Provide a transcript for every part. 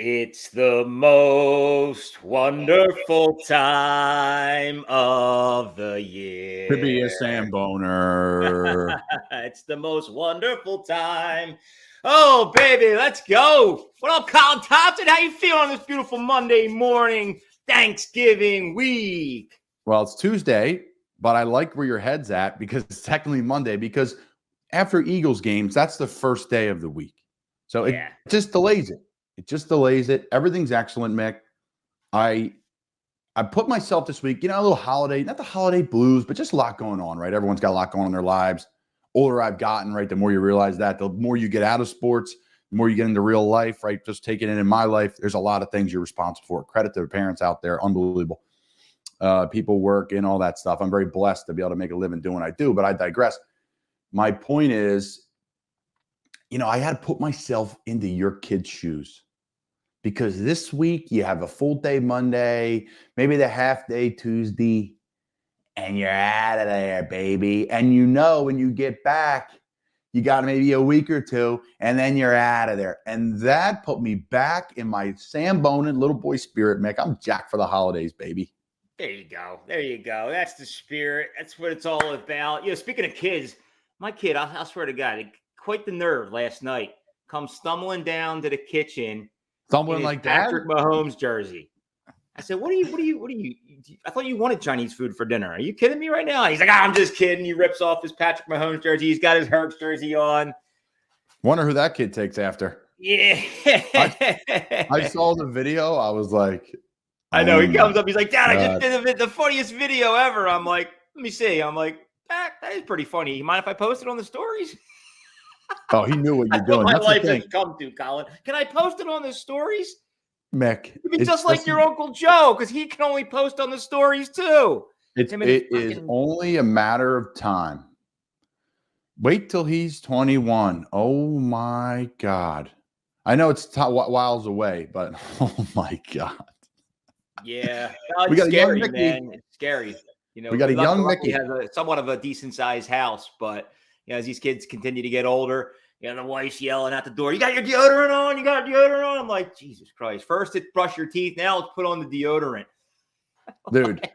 It's the most wonderful time of the year. To be a Samboner. It's the most wonderful time. Oh, baby, let's go. What up, Colin Thompson? How you feeling this beautiful Monday morning, Thanksgiving week? Well, it's Tuesday, but I like where your head's at because it's technically Monday, because after Eagles games, that's the first day of the week. So Yeah. it just delays it. It just delays it. Everything's excellent, Mick. I put myself this week, a little holiday, not the holiday blues, but just a lot going on, right? Everyone's got a lot going on in their lives. Older I've gotten, right, the more you realize that, the more you get out of sports, the more you get into real life, right? Just taking it in my life, there's a lot of things you're responsible for. Credit to the parents out there. Unbelievable. People work and all that stuff. I'm very blessed to be able to make a living doing what I do, but I digress. My point is, I had to put myself into your kids' shoes, because this week you have a full day Monday, maybe the half day Tuesday, and you're out of there, baby. And when you get back, you got maybe a week or two, and then you're out of there. And that put me back in my Samboner little boy spirit, Mick. I'm jacked for the holidays, baby. There you go. There you go. That's the spirit. That's what it's all about. Speaking of kids, my kid, I swear to God, quite the nerve last night. Comes stumbling down to the kitchen. Someone like that? Patrick Mahomes jersey. I said, what do you, I thought you wanted Chinese food for dinner. Are you kidding me right now? He's like, I'm just kidding. He rips off his Patrick Mahomes jersey. He's got his Hurts jersey on. Wonder who that kid takes after. Yeah. I saw the video. I was like, I know. He comes up. He's like, Dad, I just did the funniest video ever. I'm like, let me see. I'm like, that is pretty funny. You mind if I post it on the stories? Oh, he knew what you're doing. My That's life the thing. has come to, Colin. Can I post it on the stories? Mick, It'd be just like your Uncle Joe, because he can only post on the stories too. It is only a matter of time. Wait till he's 21. Oh my God. I know it's whiles away, but oh my God. Yeah. We got scary, a young Mickey. Man. It's scary. We got a young Mickey. He has somewhat of a decent sized house, but as these kids continue to get older, the wife's yelling at the door, you got your deodorant on? You got deodorant on? I'm like, Jesus Christ. First it's brush your teeth. Now let's put on the deodorant. Dude,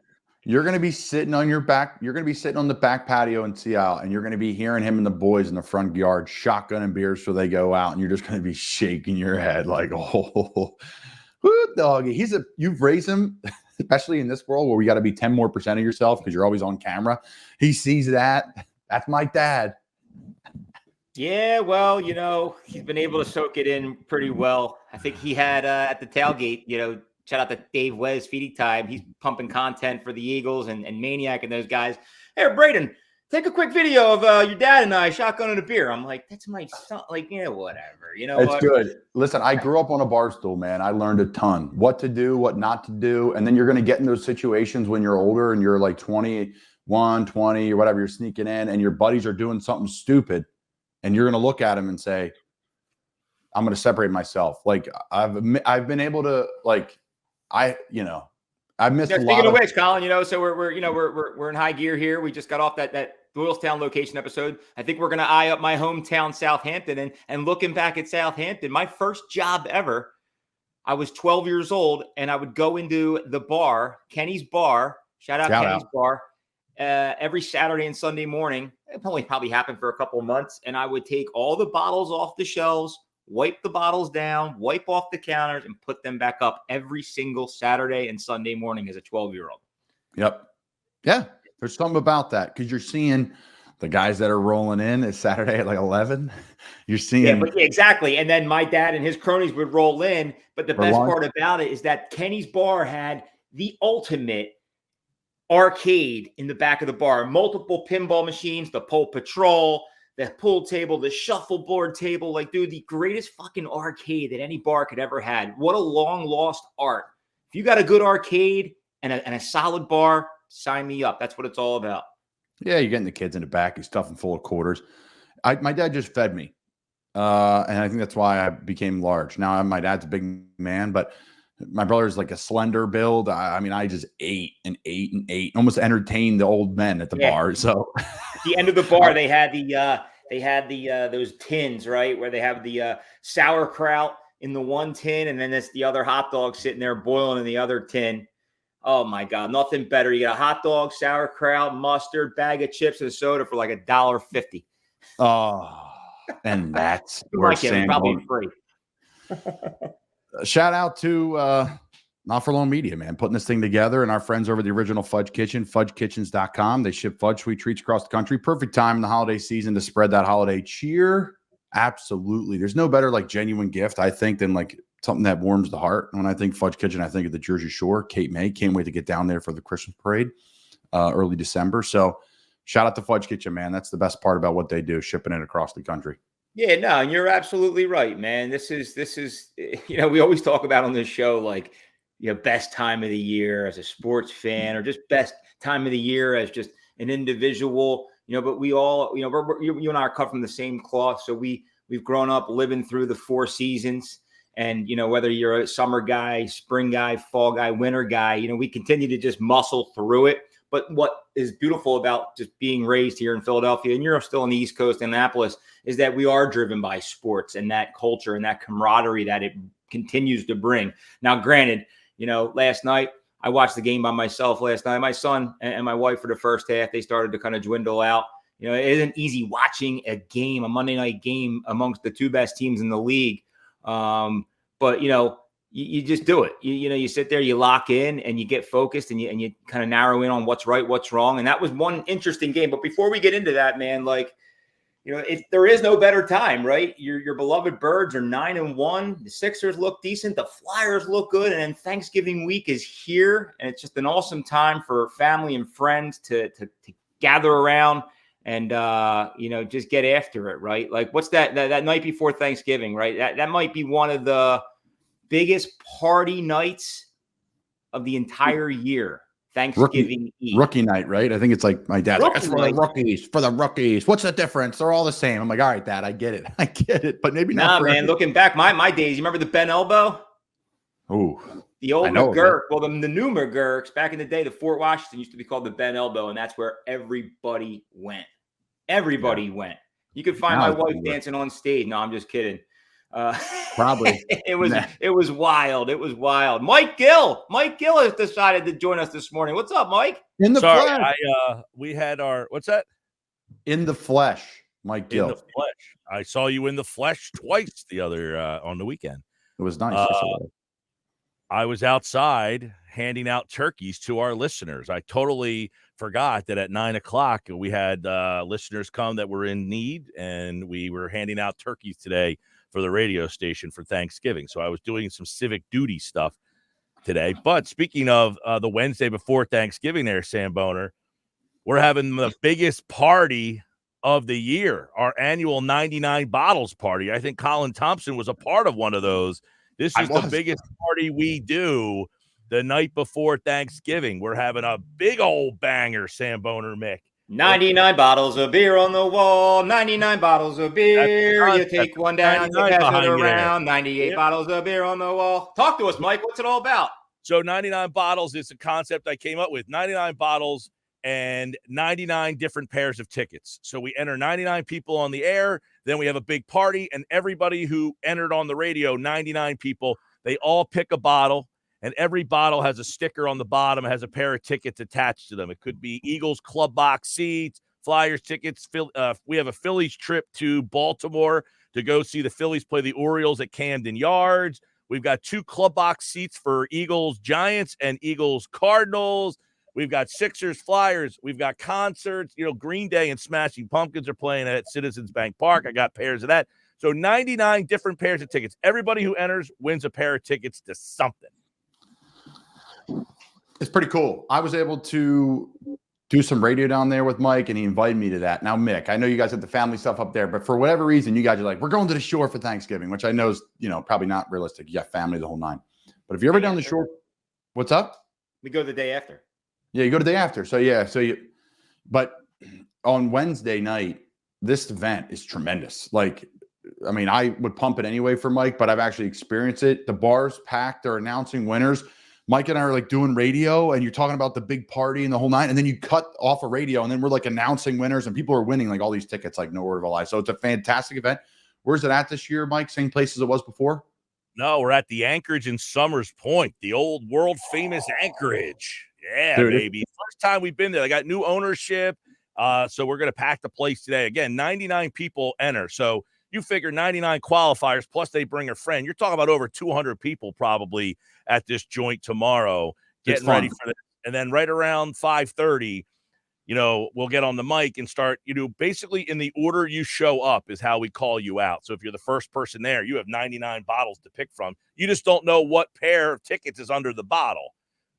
you're going to be sitting on your back. You're going to be sitting on the back patio in Seattle, and you're going to be hearing him and the boys in the front yard shotgunning beers so they go out, and you're just going to be shaking your head like, oh, doggy. You've raised him, especially in this world where we got to be 10% more of yourself because you're always on camera. He sees that. That's my dad. Yeah, well, he's been able to soak it in pretty well. I think he had at the tailgate, shout out to Dave Wes, Feeding Time. He's pumping content for the Eagles and Maniac and those guys. Hey, Braden, take a quick video of your dad and I shotgunning a beer. I'm like, that's my son. Like, whatever. It's good. Listen, I grew up on a bar stool, man. I learned a ton. What to do, what not to do. And then you're going to get in those situations when you're older and you're like 21, 20 or whatever, you're sneaking in and your buddies are doing something stupid. And you're going to look at him and say, I'm going to separate myself. Like I've been able to I've missed a lot. Speaking of which, Colin, so we're in high gear here. We just got off that Doylestown location episode. I think we're going to eye up my hometown, Southampton, and looking back at Southampton, my first job ever, I was 12 years old and I would go into the bar, Kenny's Bar, shout out Bar, every Saturday and Sunday morning. It probably happened for a couple of months. And I would take all the bottles off the shelves, wipe the bottles down, wipe off the counters, and put them back up every single Saturday and Sunday morning as a 12-year-old. Yep. Yeah. There's something about that because you're seeing the guys that are rolling in at Saturday at like 11. You're seeing. Yeah, exactly. And then my dad and his cronies would roll in. But the best part about it is that Kenny's Bar had the ultimate arcade in the back of the bar, multiple pinball machines, the Pole Patrol, the pool table, the shuffleboard table. Like, dude, the greatest fucking arcade that any bar could ever had. What a long lost art. If you got a good arcade and a solid bar, sign me up. That's what it's all about. Yeah, you're getting the kids in the back. You stuff them full of quarters. My dad just fed me. And I think that's why I became large. Now, my dad's a big man, but my brother's like a slender build. I just ate and ate and ate, almost entertained the old men at the bar. So at the end of the bar, they had those tins, right, where they have the sauerkraut, in the one tin, and then there's the other hot dog sitting there boiling in the other tin. Oh my God, nothing better. You got a hot dog, sauerkraut, mustard, bag of chips, and a soda for like $1.50. Oh, and that's where Like him, probably free. Shout out to Not For Long Media, man, putting this thing together, and our friends over the original Fudge Kitchen, fudgekitchens.com. They ship fudge sweet treats across the country. Perfect time in the holiday season to spread that holiday cheer. Absolutely. There's no better like genuine gift, I think, than like something that warms the heart. When I think Fudge Kitchen, I think of the Jersey Shore. Kate May, can't wait to get down there for the Christmas parade early December. So shout out to Fudge Kitchen, man. That's the best part about what they do, shipping it across the country. Yeah, no, and you're absolutely right, man. This is, you know, we always talk about on this show, like, you know, best time of the year as a sports fan, or just best time of the year as just an individual, you know, but we all, you know, you and I are cut from the same cloth. So we've grown up living through the 4 seasons. And, you know, whether you're a summer guy, spring guy, fall guy, winter guy, you know, we continue to just muscle through it. But what is beautiful about just being raised here in Philadelphia, and you're still on the East Coast, Annapolis, is that we are driven by sports and that culture and that camaraderie that it continues to bring. Now, granted, you know, last night I watched the game by myself last night. My son and my wife for the first half, they started to kind of dwindle out. You know, it isn't easy watching a game, a Monday night game amongst the 2 best teams in the league. But, you know, you just do it. You know, you sit there, you lock in, and you get focused, and you kind of narrow in on what's right, what's wrong. And that was one interesting game. But before we get into that, man, like, you know, if there is no better time, right? Your beloved Birds are 9-1. The Sixers look decent. The Flyers look good. And then Thanksgiving week is here, and it's just an awesome time for family and friends to gather around and you know, just get after it, right? Like, what's that night before Thanksgiving, right? That might be one of the biggest party nights of the entire year. Thanksgiving Eve. Rookie night, right? I think it's like my dad's like, it's for the rookies, for the rookies. What's the difference? They're all the same. I'm like, all right, Dad, I get it. But maybe not. Nah, man, looking back, my days, you remember the Ben Elbow? Oh, the old McGurk. Well, the new McGurks back in the day, the Fort Washington used to be called the Ben Elbow, and that's where everybody went. Everybody went. You could find my wife dancing on stage. No, I'm just kidding. Probably. It was wild. It was wild. Mike Gill has decided to join us this morning. What's up, Mike? In the flesh. We had our, what's that? In the flesh, Mike Gill. In the flesh. I saw you in the flesh twice the other on the weekend. It was nice. I was outside handing out turkeys to our listeners. I totally forgot that at 9:00 we had listeners come that were in need, and we were handing out turkeys today for the radio station for Thanksgiving. So I was doing some civic duty stuff today. But speaking of the Wednesday before Thanksgiving there, Samboner, we're having the biggest party of the year, our annual 99 bottles party. I think Colin Thompson was a part of one of those. This is the biggest party we do the night before Thanksgiving. We're having a big old banger, Samboner Mick. 99 bottles of beer on the wall. 99 bottles of beer. You take one down, you pass it around. 98 bottles of beer on the wall. Talk to us, Mike. What's it all about? So 99 bottles is a concept I came up with. 99 bottles and 99 different pairs of tickets. So we enter 99 people on the air. Then we have a big party, and everybody who entered on the radio, 99 people, they all pick a bottle. And every bottle has a sticker on the bottom, has a pair of tickets attached to them. It could be Eagles club box seats, Flyers tickets. We have a Phillies trip to Baltimore to go see the Phillies play the Orioles at Camden Yards. We've got 2 club box seats for Eagles Giants and Eagles Cardinals. We've got Sixers Flyers. We've got concerts. You know, Green Day and Smashing Pumpkins are playing at Citizens Bank Park. I got pairs of that. So 99 different pairs of tickets. Everybody who enters wins a pair of tickets to something. It's pretty cool. I was able to do some radio down there with Mike, and he invited me to that. Now, Mick, I know you guys have the family stuff up there, but for whatever reason, you guys are like, we're going to the shore for Thanksgiving, which I know is, you know, probably not realistic. You got family the whole 9. But if you're ever down the shore, what's up? We go the day after. Yeah, you go the day after. But on Wednesday night, this event is tremendous. Like, I mean, I would pump it anyway for Mike, but I've actually experienced it. The bar's packed. They're announcing winners. Mike and I are like doing radio, and you're talking about the big party and the whole 9, and then you cut off a radio, and then we're like announcing winners, and people are winning like all these tickets like no word of a lie. So it's a fantastic event. Where's it at this year, Mike? Same place as it was before? No, we're at the Anchorage in Summers Point, the old world famous Anchorage. Yeah, Dude, baby. First time we've been there. They got new ownership. So we're going to pack the place today. Again, 99 people enter. So you figure 99 qualifiers, plus they bring a friend. You're talking about over 200 people probably at this joint tomorrow getting ready for this. And then right around 5:30, we'll get on the mic and start, basically in the order you show up is how we call you out. So if you're the first person there, you have 99 bottles to pick from. You just don't know what pair of tickets is under the bottle.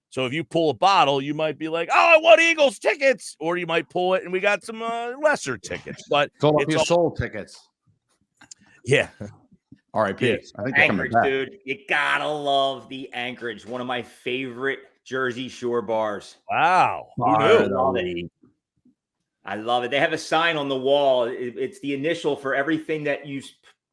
So if you pull a bottle, you might be like, oh, I want Eagles tickets. Or you might pull it and we got some lesser tickets. But Philadelphia Soul tickets. Yeah. R.I.P. Yeah. I think Anchorage, dude. You gotta love the Anchorage. One of my favorite Jersey Shore bars. Wow. Who knew? I love it. I love it. They have a sign on the wall. It's the initial for everything that you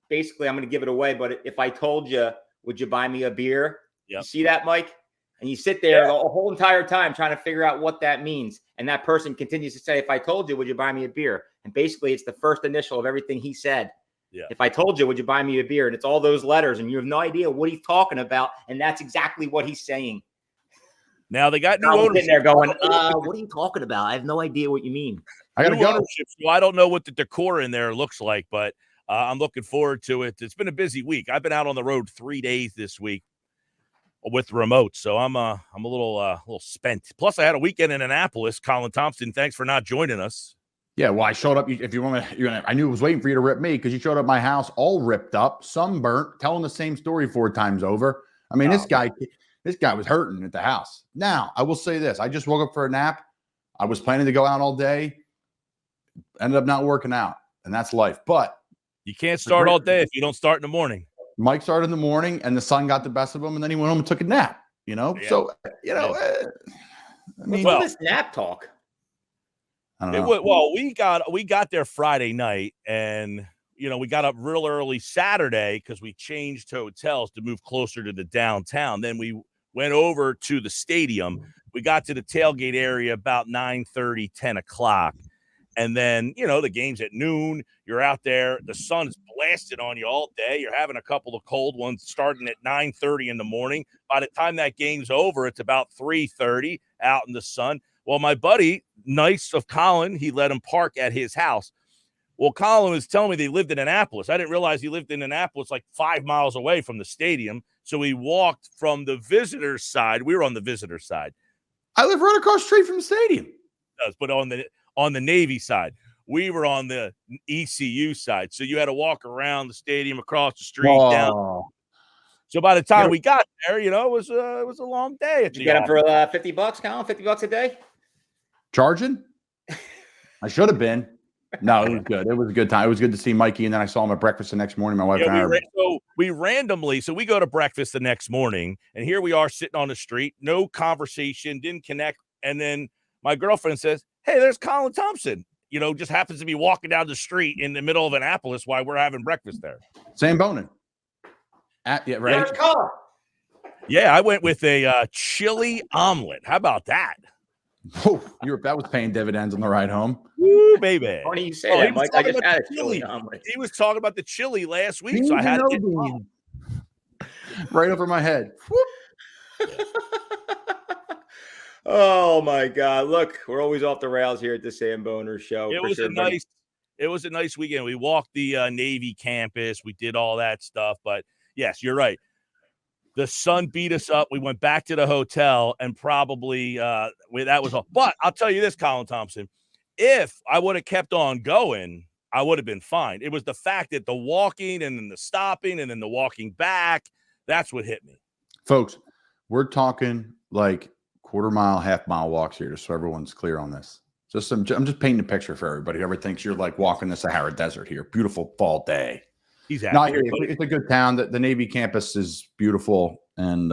basically, I'm going to give it away. But if I told you, would you buy me a beer? Yep. You see that, Mike? And you sit there the whole entire time trying to figure out what that means. And that person continues to say, if I told you, would you buy me a beer? And basically, it's the first initial of everything he said. Yeah. If I told you, would you buy me a beer? And it's all those letters, and you have no idea what he's talking about. And that's exactly what he's saying. Now they got new ownership. Sitting there going, what are you talking about? I have no idea what you mean. I got to go. Ownership, so I don't know what the decor in there looks like, but I'm looking forward to it. It's been a busy week. I've been out on the road 3 days this week with remote, so I'm a little spent. Plus, I had a weekend in Annapolis. Colin Thompson, thanks for not joining us. Yeah, well, I showed up. If you want to, I knew I was waiting for you to rip me because you showed up at my house all ripped up, sunburnt, telling the same story 4 times over. I mean, this guy was hurting at the house. Now, I will say this. I just woke up for a nap. I was planning to go out all day. Ended up not working out, and that's life. But you can't start all day if you don't start in the morning. Mike started in the morning, and the sun got the best of him, and then he went home and took a nap. Yeah. So I mean, what's this nap talk? I don't know. We got there Friday night, and we got up real early Saturday because we changed hotels to move closer to the downtown. Then we went over to the stadium. We got to the tailgate area about 9:30, 10 o'clock. And then, the game's at noon. You're out there. The sun's blasted on you all day. You're having a couple of cold ones starting at 9:30 in the morning. By the time that game's over, it's about 3:30 out in the sun. Well, my buddy, nice of Colin, he let him park at his house. Well, Colin was telling me they lived in Annapolis. I didn't realize he lived in Annapolis, like 5 miles away from the stadium. So we walked from the visitor's side. We were on the visitor's side. I live right across the street from the stadium. But on the Navy side, we were on the ECU side. So you had to walk around the stadium, across the street, down. So by the time we got there, it was a long day. Did you get them for $50, Colin? $50 a day? Charging? I should have been. No, it was good. It was a good time. It was good to see Mikey, and then I saw him at breakfast the next morning. My wife and I. We go to breakfast the next morning, and here we are sitting on the street, no conversation, didn't connect. And then my girlfriend says, hey, there's Colin Thompson. Just happens to be walking down the street in the middle of Annapolis while we're having breakfast there. Samboner. Yeah, right. There's Colin. Yeah, I went with a chili omelet. How about that? Oh, that was paying dividends on the ride home. Woo, baby. Funny you say that, Mike. I just had a chili omelet. He was talking about the chili last week, so I had to get right over my head. Oh my God! Look, we're always off the rails here at the Samboner Show. It was a nice weekend. We walked the Navy campus. We did all that stuff. But yes, you're right. The sun beat us up. We went back to the hotel, and probably that was all. But I'll tell you this, Colin Thompson, if I would have kept on going, I would have been fine. It was the fact that the walking and then the stopping and then the walking back, that's what hit me. Folks, we're talking like quarter-mile, half-mile walks here, just so everyone's clear on this. I'm just painting a picture for everybody. Whoever thinks you're like walking the Sahara Desert here. Beautiful fall day. He's happy. It's a good town. The Navy campus is beautiful, and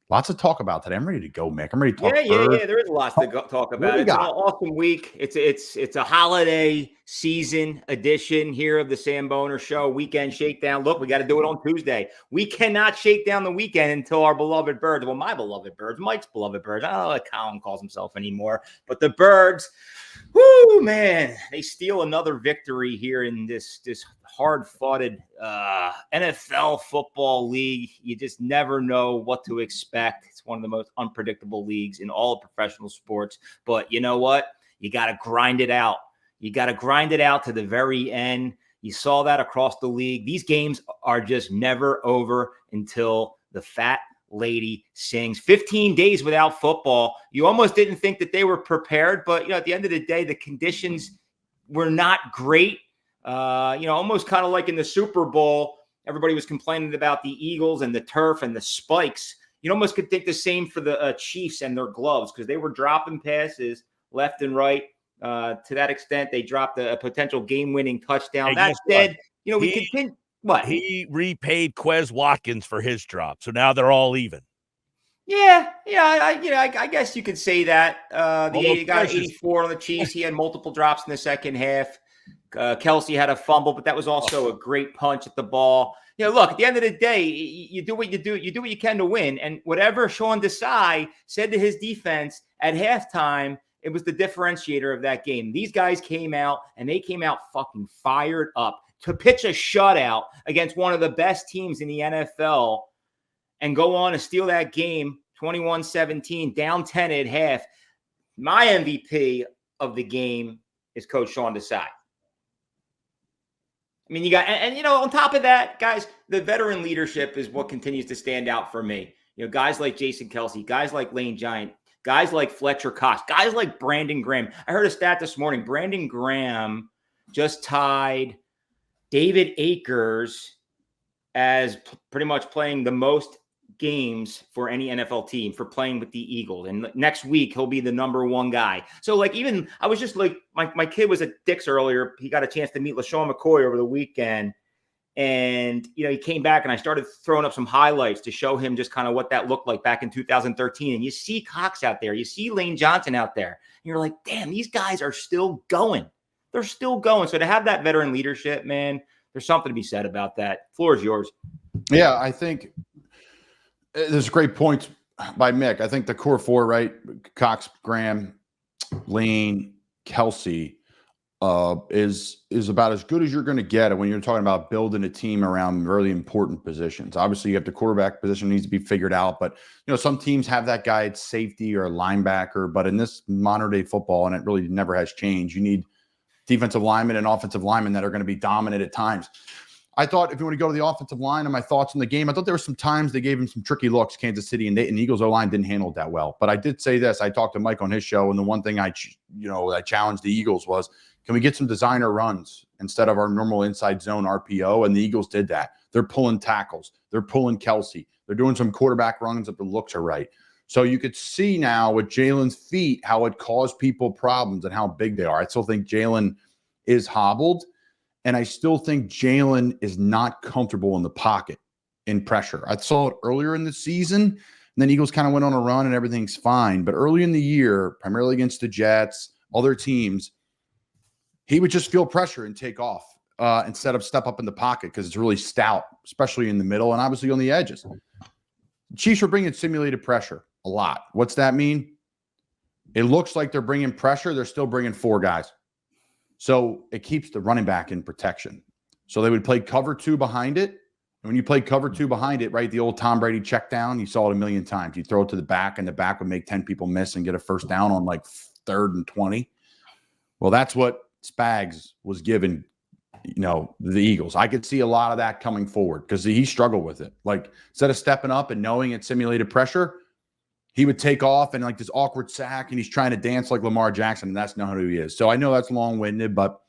lots to talk about today. I'm ready to go, Mick. I'm ready to talk. Yeah. There is lots to talk about. It's an awesome week. It's a holiday season edition here of the Samboner Show Weekend Shakedown. Look, we got to do it on Tuesday. We cannot shake down the weekend until our beloved birds. Well, my beloved birds, Mike's beloved birds. I don't know what Colin calls himself anymore, but the birds. Whoo, man! They steal another victory here in this hard-fought NFL football league. You just never know what to expect. It's one of the most unpredictable leagues in all of professional sports. But you know what? You got to grind it out. You got to grind it out to the very end. You saw that across the league. These games are just never over until the fat lady sings. 15 days without football. You almost didn't think that they were prepared, but at the end of the day, the conditions were not great. Almost kind of like in the Super Bowl, everybody was complaining about the Eagles and the turf and the spikes. You almost could think the same for the Chiefs and their gloves, because they were dropping passes left and right. To that extent, they dropped a potential game-winning touchdown. Hey, That said, we continue. What? He repaid Quez Watkins for his drop, so now they're all even. Yeah. I guess you could say that. He got 84 on the Chiefs. He had multiple drops in the second half. Kelsey had a fumble, but that was also a great punch at the ball. Look, at the end of the day, you do what you do. You do what you can to win. And whatever Sean Desai said to his defense at halftime, it was the differentiator of that game. These guys came out, and they came out fucking fired up to pitch a shutout against one of the best teams in the NFL and go on to steal that game 21-17, down 10 at half. My MVP of the game is Coach Sean Desai. I mean, you got, and on top of that, guys, the veteran leadership is what continues to stand out for me. Guys like Jason Kelsey, guys like Lane Giant, guys like Fletcher Cox, guys like Brandon Graham. I heard a stat this morning. Brandon Graham just tied David Akers as pretty much playing the most games for any NFL team for playing with the Eagles. And next week, he'll be the number one guy. So, I was just my kid was at Dick's earlier. He got a chance to meet LaShawn McCoy over the weekend. And, he came back, and I started throwing up some highlights to show him just kind of what that looked like back in 2013. And you see Cox out there. You see Lane Johnson out there. And you're like, damn, these guys are still going. They're still going. So to have that veteran leadership, man, there's something to be said about that. Floor is yours. Yeah, I think there's great points by Mick. I think the core four, right? Cox, Graham, Lane, Kelsey, is about as good as you're going to get when you're talking about building a team around really important positions. Obviously, you have the quarterback position needs to be figured out, but some teams have that guy at safety or a linebacker. But in this modern day football, and it really never has changed, you need defensive linemen and offensive linemen that are going to be dominant at times. I thought if you want to go to the offensive line and my thoughts on the game, I thought there were some times they gave him some tricky looks, Kansas City, and the Eagles O-line didn't handle it that well. But I did say this. I talked to Mike on his show, and the one thing I challenged the Eagles was, can we get some designer runs instead of our normal inside zone RPO? And the Eagles did that. They're pulling tackles. They're pulling Kelsey. They're doing some quarterback runs if the looks are right. So you could see now with Jalen's feet how it caused people problems and how big they are. I still think Jalen is hobbled, and I still think Jalen is not comfortable in the pocket in pressure. I saw it earlier in the season, and then Eagles kind of went on a run and everything's fine. But early in the year, primarily against the Jets, other teams, he would just feel pressure and take off instead of step up in the pocket because it's really stout, especially in the middle and obviously on the edges. Chiefs are bringing simulated pressure a lot. What's that mean? It looks like they're bringing pressure. They're still bringing four guys. So it keeps the running back in protection. So they would play cover two behind it. And when you play cover two behind it, right, the old Tom Brady check down, you saw it a million times. You throw it to the back, and the back would make 10 people miss and get a first down on 3rd and 20. Well, that's what Spags was given, the Eagles. I could see a lot of that coming forward because he struggled with it. Instead of stepping up and knowing it's simulated pressure, he would take off and this awkward sack, and he's trying to dance like Lamar Jackson, and that's not who he is. So I know that's long-winded, but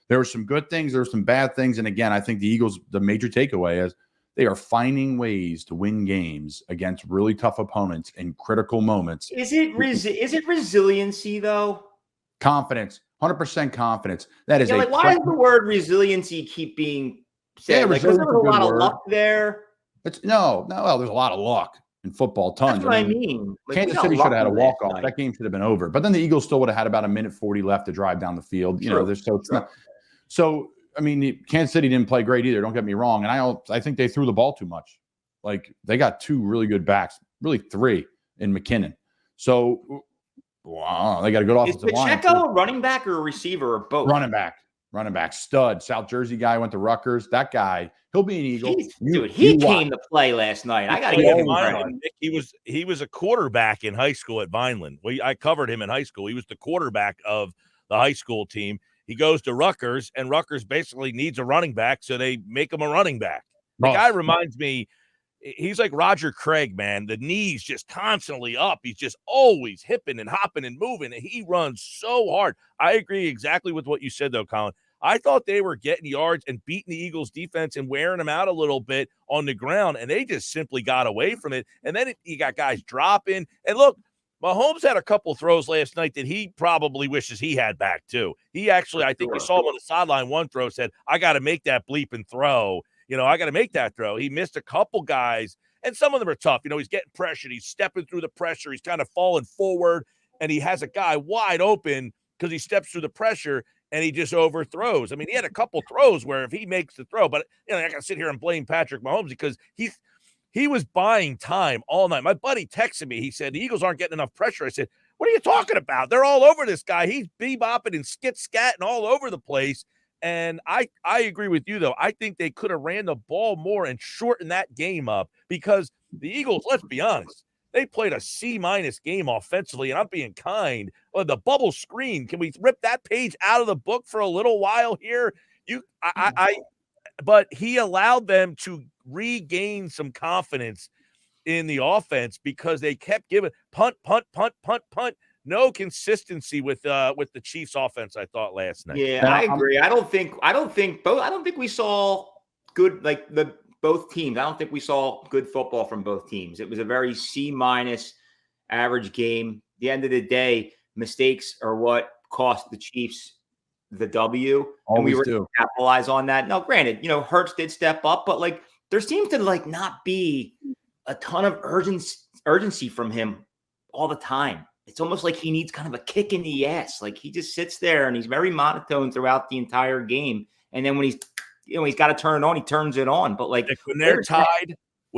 there were some good things. There were some bad things. And again, I think the Eagles, the major takeaway is they are finding ways to win games against really tough opponents in critical moments. Is it resiliency, though? Confidence, 100% confidence. That is why does the word resiliency keep being said? Because there's a lot of luck there. No, there's a lot of luck in football, tons. That's what I mean. Kansas City should have had a walk-off. That game should have been over. But then the Eagles still would have had about 1:40 left to drive down the field. So I mean, Kansas City didn't play great either. Don't get me wrong. And I think they threw the ball too much. They got two really good backs, really three in McKinnon. So wow, they got a good offensive line. Is Pacheco a running back or a receiver or both? Running back. running back, stud, South Jersey guy, went to Rutgers. That guy, he'll be an Eagle. He came to play last night. I got to give him credit. He was a quarterback in high school at Vineland. I covered him in high school. He was the quarterback of the high school team. He goes to Rutgers, and Rutgers basically needs a running back, so they make him a running back. The guy reminds me, he's like Roger Craig, man. The knees just constantly up. He's just always hipping and hopping and moving, and he runs so hard. I agree exactly with what you said, though, Colin. I thought they were getting yards and beating the Eagles' defense and wearing them out a little bit on the ground, and they just simply got away from it. And then you got guys dropping. And look, Mahomes had a couple throws last night that he probably wishes he had back, too. He actually, I think you saw him on the sideline, one throw said, I got to make that bleep and throw. I got to make that throw. He missed a couple guys, and some of them are tough. He's getting pressured. He's stepping through the pressure. He's kind of falling forward, and he has a guy wide open because he steps through the pressure, and he just overthrows. I mean, he had a couple throws where if he makes the throw, but I got to sit here and blame Patrick Mahomes because he was buying time all night. My buddy texted me. He said, the Eagles aren't getting enough pressure. I said, what are you talking about? They're all over this guy. He's bebopping and skit-scatting all over the place. And I agree with you, though. I think they could have ran the ball more and shortened that game up because the Eagles, let's be honest, they played a C- game offensively, and I'm being kind. Well, the bubble screen, can we rip that page out of the book for a little while here? But he allowed them to regain some confidence in the offense because they kept giving punt. No consistency with the Chiefs offense, I thought last night. Yeah, I agree. I don't think we saw good both teams. I don't think we saw good football from both teams. It was a very C- average game. At the end of the day, mistakes are what cost the Chiefs the W. And we were to capitalize on that. Now, granted, Hurts did step up, but there seems to not be a ton of urgency from him all the time. It's almost like he needs kind of a kick in the ass. He just sits there and he's very monotone throughout the entire game. And then when he's got to turn it on, he turns it on. But when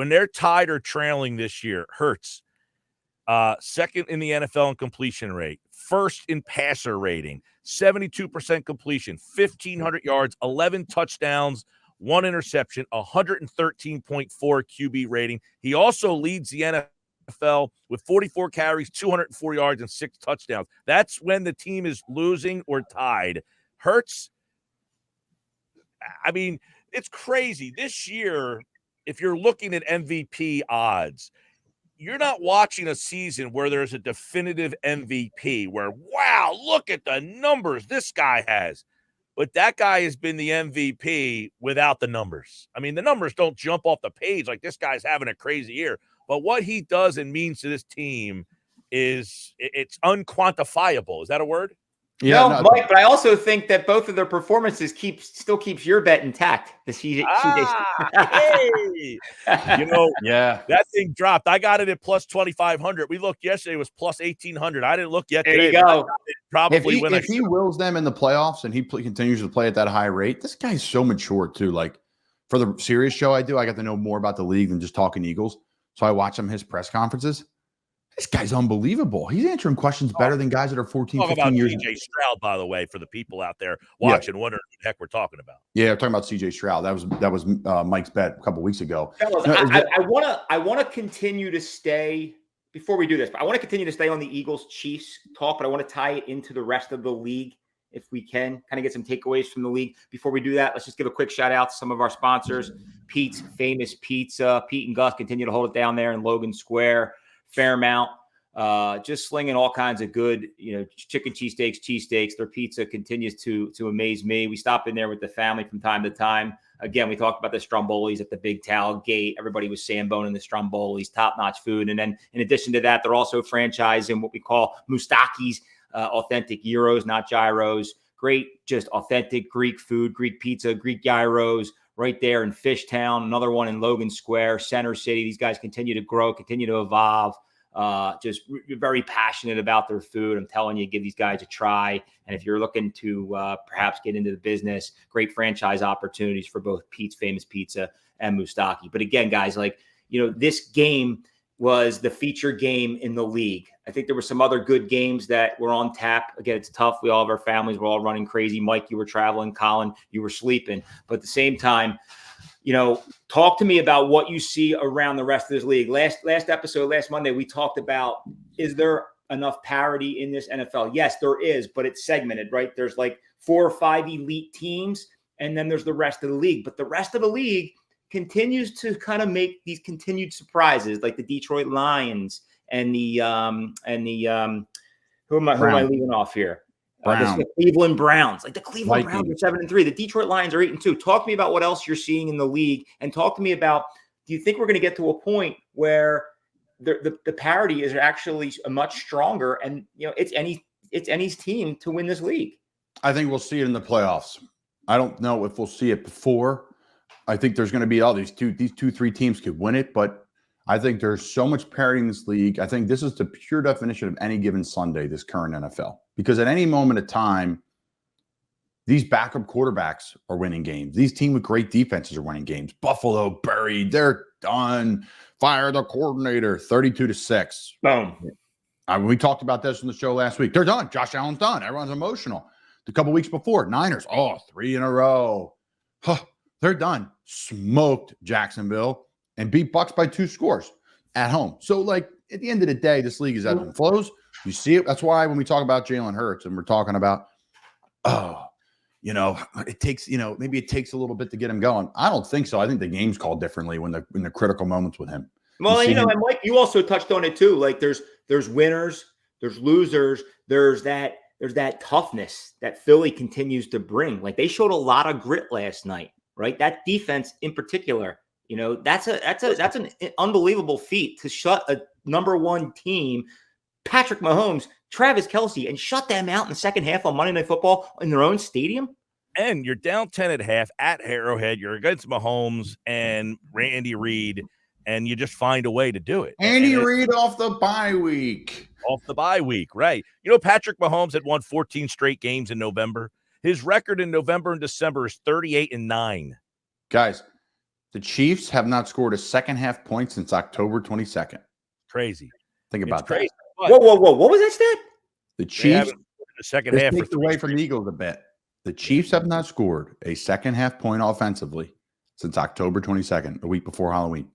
they're tied or trailing this year, Hurts, second in the NFL in completion rate, first in passer rating, 72% completion, 1,500 yards, 11 touchdowns, 1 interception, 113.4 QB rating. He also leads the NFL with 44 carries, 204 yards, and 6 touchdowns. That's when the team is losing or tied. Hurts, I mean, it's crazy. This year, if you're looking at MVP odds, you're not watching a season where there's a definitive MVP where, wow, look at the numbers this guy has. But that guy has been the MVP without the numbers. I mean, the numbers don't jump off the page like this guy's having a crazy year. But what he does and means to this team it's unquantifiable. Is that a word? Yeah, no, Mike, but I also think that both of their performances still keeps your bet intact. Hey, that thing dropped. I got it at plus 2,500. We looked yesterday; it was plus 1,800. I didn't look yet today. There you go. Probably if he wills them in the playoffs and he continues to play at that high rate, this guy's so mature too. For the serious show I do, I got to know more about the league than just talking Eagles. So I watch his press conferences. This guy's unbelievable. He's answering questions better than guys that are 14, 15 years. CJ Stroud, by the way, for the people out there watching, wondering what the heck we're talking about. Yeah, we're talking about CJ Stroud. That was Mike's bet a couple weeks ago. Fellas, I want to continue to stay before we do this. But I want to continue to stay on the Eagles Chiefs talk, but I want to tie it into the rest of the league if we can, kind of get some takeaways from the league. Before we do that, let's just give a quick shout out to some of our sponsors. Pete's Famous Pizza. Pete and Gus continue to hold it down there in Logan Square. Fairmount, just slinging all kinds of good, chicken cheesesteaks. Their pizza continues to amaze me. We stop in there with the family from time to time. Again, we talked about the Strombolis at the Big Tailgate. Everybody was Samboner the Strombolis, top-notch food. And then in addition to that, they're also franchising what we call Moustaki's, authentic gyros, not gyros. Great, just authentic Greek food, Greek pizza, Greek gyros. Right there in Fishtown, another one in Logan Square, Center City. These guys continue to grow, continue to evolve. Just very passionate about their food. I'm telling you, give these guys a try. And if you're looking to perhaps get into the business, great franchise opportunities for both Pete's Famous Pizza and Mustaki. But again, guys, this game was the feature game in the league. I think there were some other good games that were on tap. Again, it's tough. We all have our families. We're all running crazy. Mike, you were traveling. Colin, you were sleeping. But at the same time, talk to me about what you see around the rest of this league. Last episode, last Monday, we talked about, is there enough parity in this NFL? Yes, there is, but it's segmented, right? There's like 4 or 5 elite teams, and then there's the rest of the league. But the rest of the league continues to kind of make these continued surprises, like the Detroit Lions and the who am I leaving off here? The Cleveland Browns. Like the Cleveland Browns are 7-3. The Detroit Lions are 8-2. Talk to me about what else you're seeing in the league, and talk to me about, do you think we're going to get to a point where the parity is actually much stronger, and it's any's team to win this league? I think we'll see it in the playoffs. I don't know if we'll see it before. I think there's going to be all these 2-3 teams could win it, but I think there's so much parity in this league. I think this is the pure definition of any given Sunday, this current NFL, because at any moment of time, these backup quarterbacks are winning games. These teams with great defenses are winning games. Buffalo buried. They're done. Fire the coordinator. 32-6. Boom. We talked about this in the show last week. They're done. Josh Allen's done. Everyone's emotional. A couple weeks before, Niners, 3 in a row. They're done. Smoked Jacksonville and beat Bucks by 2 scores at home. So, like, at the end of the day, this league is ebbs and flows. You see it. That's why when we talk about Jalen Hurts and we're talking about, it takes, maybe it takes a little bit to get him going. I don't think so. I think the game's called differently when the critical moments with him. Well, and Mike, you also touched on it too. Like there's winners, there's losers, there's that toughness that Philly continues to bring. Like they showed a lot of grit last night, right? That defense in particular, that's an unbelievable feat to shut a number 1 team, Patrick Mahomes, Travis Kelce, and shut them out in the second half on Monday Night Football in their own stadium. And you're down 10 at half at Arrowhead. You're against Mahomes and Randy Reed, and you just find a way to do it. Andy Reid off the bye week. Off the bye week, right. Patrick Mahomes had won 14 straight games in November. His record in November and December is 38-9. Guys, the Chiefs have not scored a second half point since October 22nd. Crazy. Think about that. Whoa. What was that stat? The Chiefs, the second half takes away from the Eagles a bit. The Chiefs have not scored a second half point offensively since October 22nd, the week before Halloween.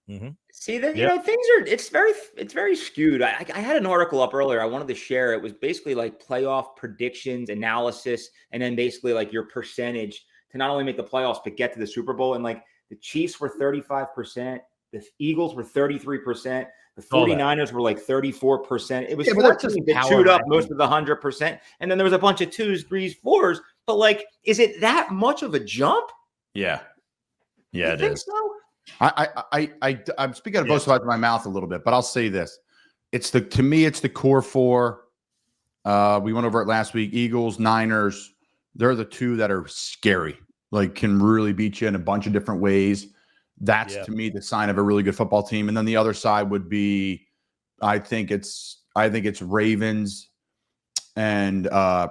Mm-hmm. See that things are it's very skewed. I had an article up earlier. I wanted to share. It was basically like playoff predictions analysis, and then basically like your percentage to not only make the playoffs but get to the Super Bowl. And like the Chiefs were 35%, the Eagles were 33%, the 49ers were like 34%. It was 14 that chewed up most of the 100%, and then there was a bunch of 2s, 3s, 4s. But like, is it that much of a jump? Yeah, it is. So? I'm speaking out of both sides of my mouth a little bit, but I'll say this: to me, it's the core 4. We went over it last week. Eagles, Niners. They're the 2 that are scary. Like can really beat you in a bunch of different ways. That's to me the sign of a really good football team. And then the other side would be, I think it's Ravens and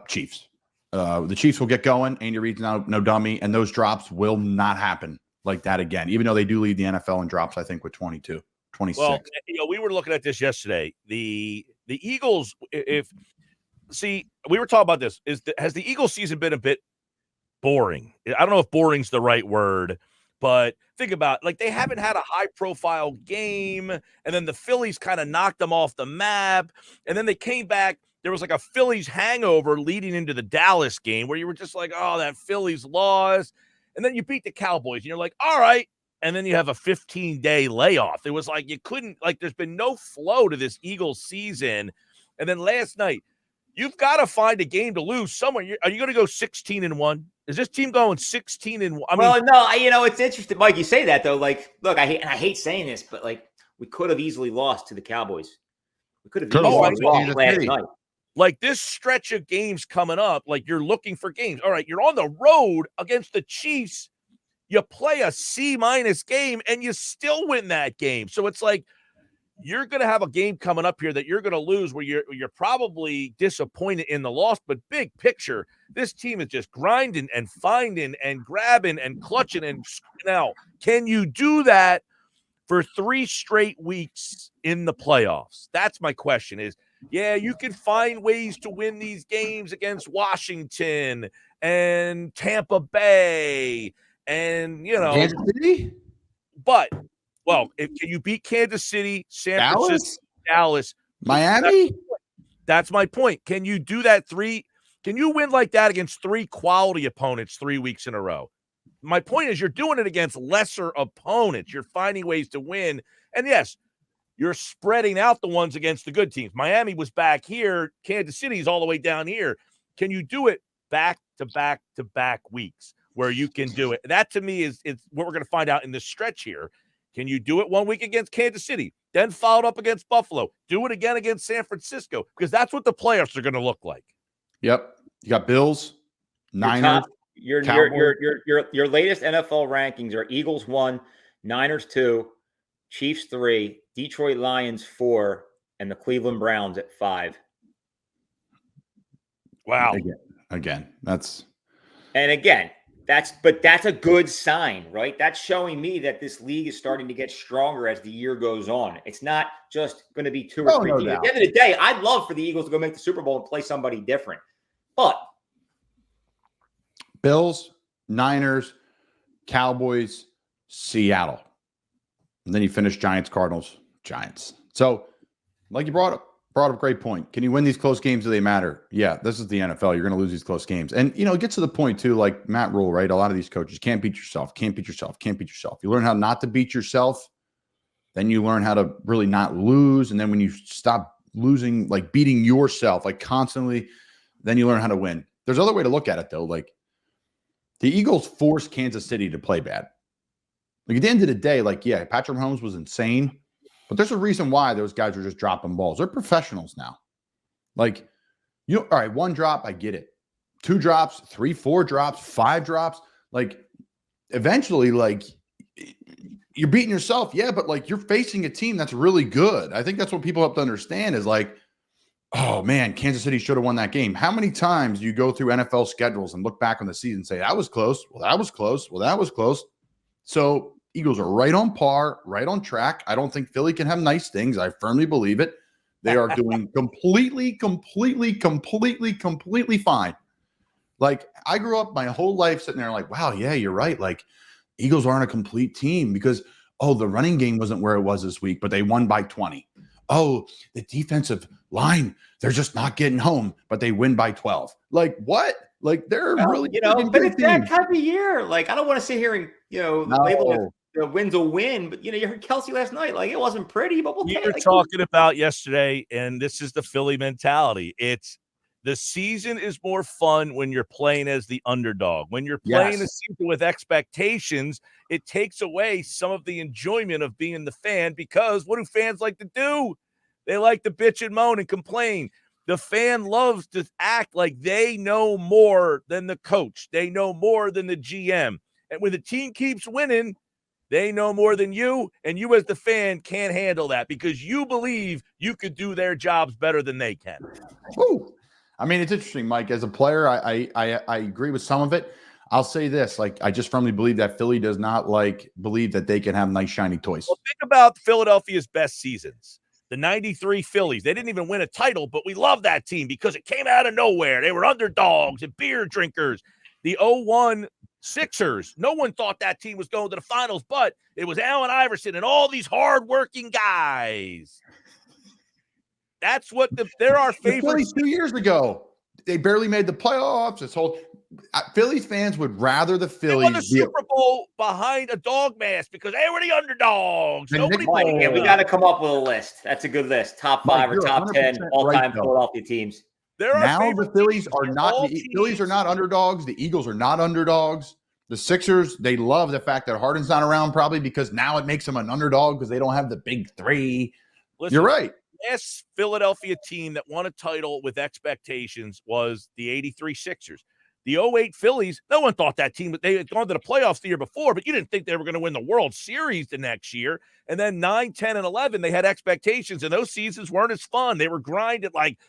Chiefs. The Chiefs will get going. Andy Reid's no dummy, and those drops will not happen like that again, even though they do lead the NFL in drops, I think, with 22, 26. Well, we were looking at this yesterday. The Eagles, we were talking about this. Has the Eagles season been a bit boring? I don't know if boring's the right word, but think about like they haven't had a high-profile game, and then the Phillies kind of knocked them off the map, and then they came back. There was like a Phillies hangover leading into the Dallas game where you were just like, oh, that Phillies lost. And then you beat the Cowboys, and you're like, all right. And then you have a 15-day layoff. It was like you couldn't, like, there's been no flow to this Eagles season. And then last night, you've got to find a game to lose somewhere. Are you going to go 16-1? Is this team going 16-1? No, it's interesting, Mike. You say that though. Like, look, I hate saying this, but like, we could have easily lost to the Cowboys. We could have easily lost last night. Like this stretch of games coming up, like you're looking for games. All right, you're on the road against the Chiefs. You play a C- game and you still win that game. So it's like you're going to have a game coming up here that you're going to lose where you're probably disappointed in the loss. But big picture, this team is just grinding and finding and grabbing and clutching. And now, can you do that for 3 straight weeks in the playoffs? That's my question is, yeah, you can find ways to win these games against Washington and Tampa Bay and, Kansas City? but, well, can you beat Kansas City, San Francisco, Dallas, Miami? That's my point. Can you do that can you win like that against 3 quality opponents 3 weeks in a row? My point is you're doing it against lesser opponents. You're finding ways to win. And yes, you're spreading out the ones against the good teams. Miami was back here. Kansas City's all the way down here. Can you do it back to back to back weeks where you can do it? That to me is what we're going to find out in this stretch here. Can you do it 1 week against Kansas City, then followed up against Buffalo? Do it again against San Francisco, because that's what the playoffs are going to look like. Yep. You got Bills, Niners. Your latest NFL rankings are Eagles 1, Niners 2, Chiefs 3, Detroit Lions 4, and the Cleveland Browns at 5. Wow. Again, that's a good sign, right? That's showing me that this league is starting to get stronger as the year goes on. It's not just going to be 2 or 3 teams. At the end of the day, I'd love for the Eagles to go make the Super Bowl and play somebody different. But Bills, Niners, Cowboys, Seattle. And then you finish Giants, Cardinals, Giants. So, like you brought up a great point. Can you win these close games? Do they matter? Yeah, this is the NFL. You're going to lose these close games. And, it gets to the point, too, like Matt Rule, right? A lot of these coaches can't beat yourself. You learn how not to beat yourself. Then you learn how to really not lose. And then when you stop losing, like beating yourself, like constantly, then you learn how to win. There's another way to look at it, though. Like, the Eagles forced Kansas City to play bad. Like, at the end of the day, like, yeah, Patrick Mahomes was insane, but there's a reason why those guys are just dropping balls. They're professionals now. Like, all right, 1 drop, I get it. 2 drops, 3, 4 drops, 5 drops. Like, eventually, like, you're beating yourself, yeah, but, like, you're facing a team that's really good. I think that's what people have to understand is, like, oh, man, Kansas City should have won that game. How many times do you go through NFL schedules and look back on the season and say, that was close, well, that was close, well, that was close. So Eagles are right on par, right on track. I don't think Philly can have nice things. I firmly believe it. They are doing completely fine. Like, I grew up my whole life sitting there like, wow, yeah, you're right. Like, Eagles aren't a complete team because, the running game wasn't where it was this week, but they won by 20. Oh, the defensive line, they're just not getting home, but they win by 12. Like, what? Like, they're really, but it's that type of year. Like, I don't want to sit here and, label it the win's a win, but, you heard Kelsey last night. Like, it wasn't pretty, but we'll take it. You were talking about yesterday, and this is the Philly mentality. It's the season is more fun when you're playing as the underdog. When you're playing the season with expectations, it takes away some of the enjoyment of being the fan, because what do fans like to do? They like to bitch and moan and complain. The fan loves to act like they know more than the coach. They know more than the GM. And when the team keeps winning, they know more than you, and you as the fan can't handle that because you believe you could do their jobs better than they can. Ooh. I mean, it's interesting, Mike. As a player, I agree with some of it. I'll say this, like, I just firmly believe that Philly does not believe that they can have nice, shiny toys. Well, think about Philadelphia's best seasons. The 93 Phillies, they didn't even win a title, but we love that team because it came out of nowhere. They were underdogs and beer drinkers. The 01 Sixers, no one thought that team was going to the finals, but it was Allen Iverson and all these hardworking guys. That's what they're our favorite. Phillies 2 years ago, they barely made the playoffs. This whole Phillies fans would rather the Phillies won the Super Bowl behind a dog mask because they were the underdogs. Nobody. Yeah, we got to come up with a list. That's a good list. Top 5 or top 10 all-time Philadelphia teams. Now the Phillies are not. The Phillies are not underdogs. The Eagles are not underdogs. The Sixers, they love the fact that Harden's not around, probably because now it makes them an underdog because they don't have the big 3. Listen, you're right. Last Philadelphia team that won a title with expectations was the 83 Sixers. The 08 Phillies, no one thought that team, they had gone to the playoffs the year before, but you didn't think they were going to win the World Series the next year. And then 9, 10, and 11, they had expectations, and those seasons weren't as fun. They were grinded like,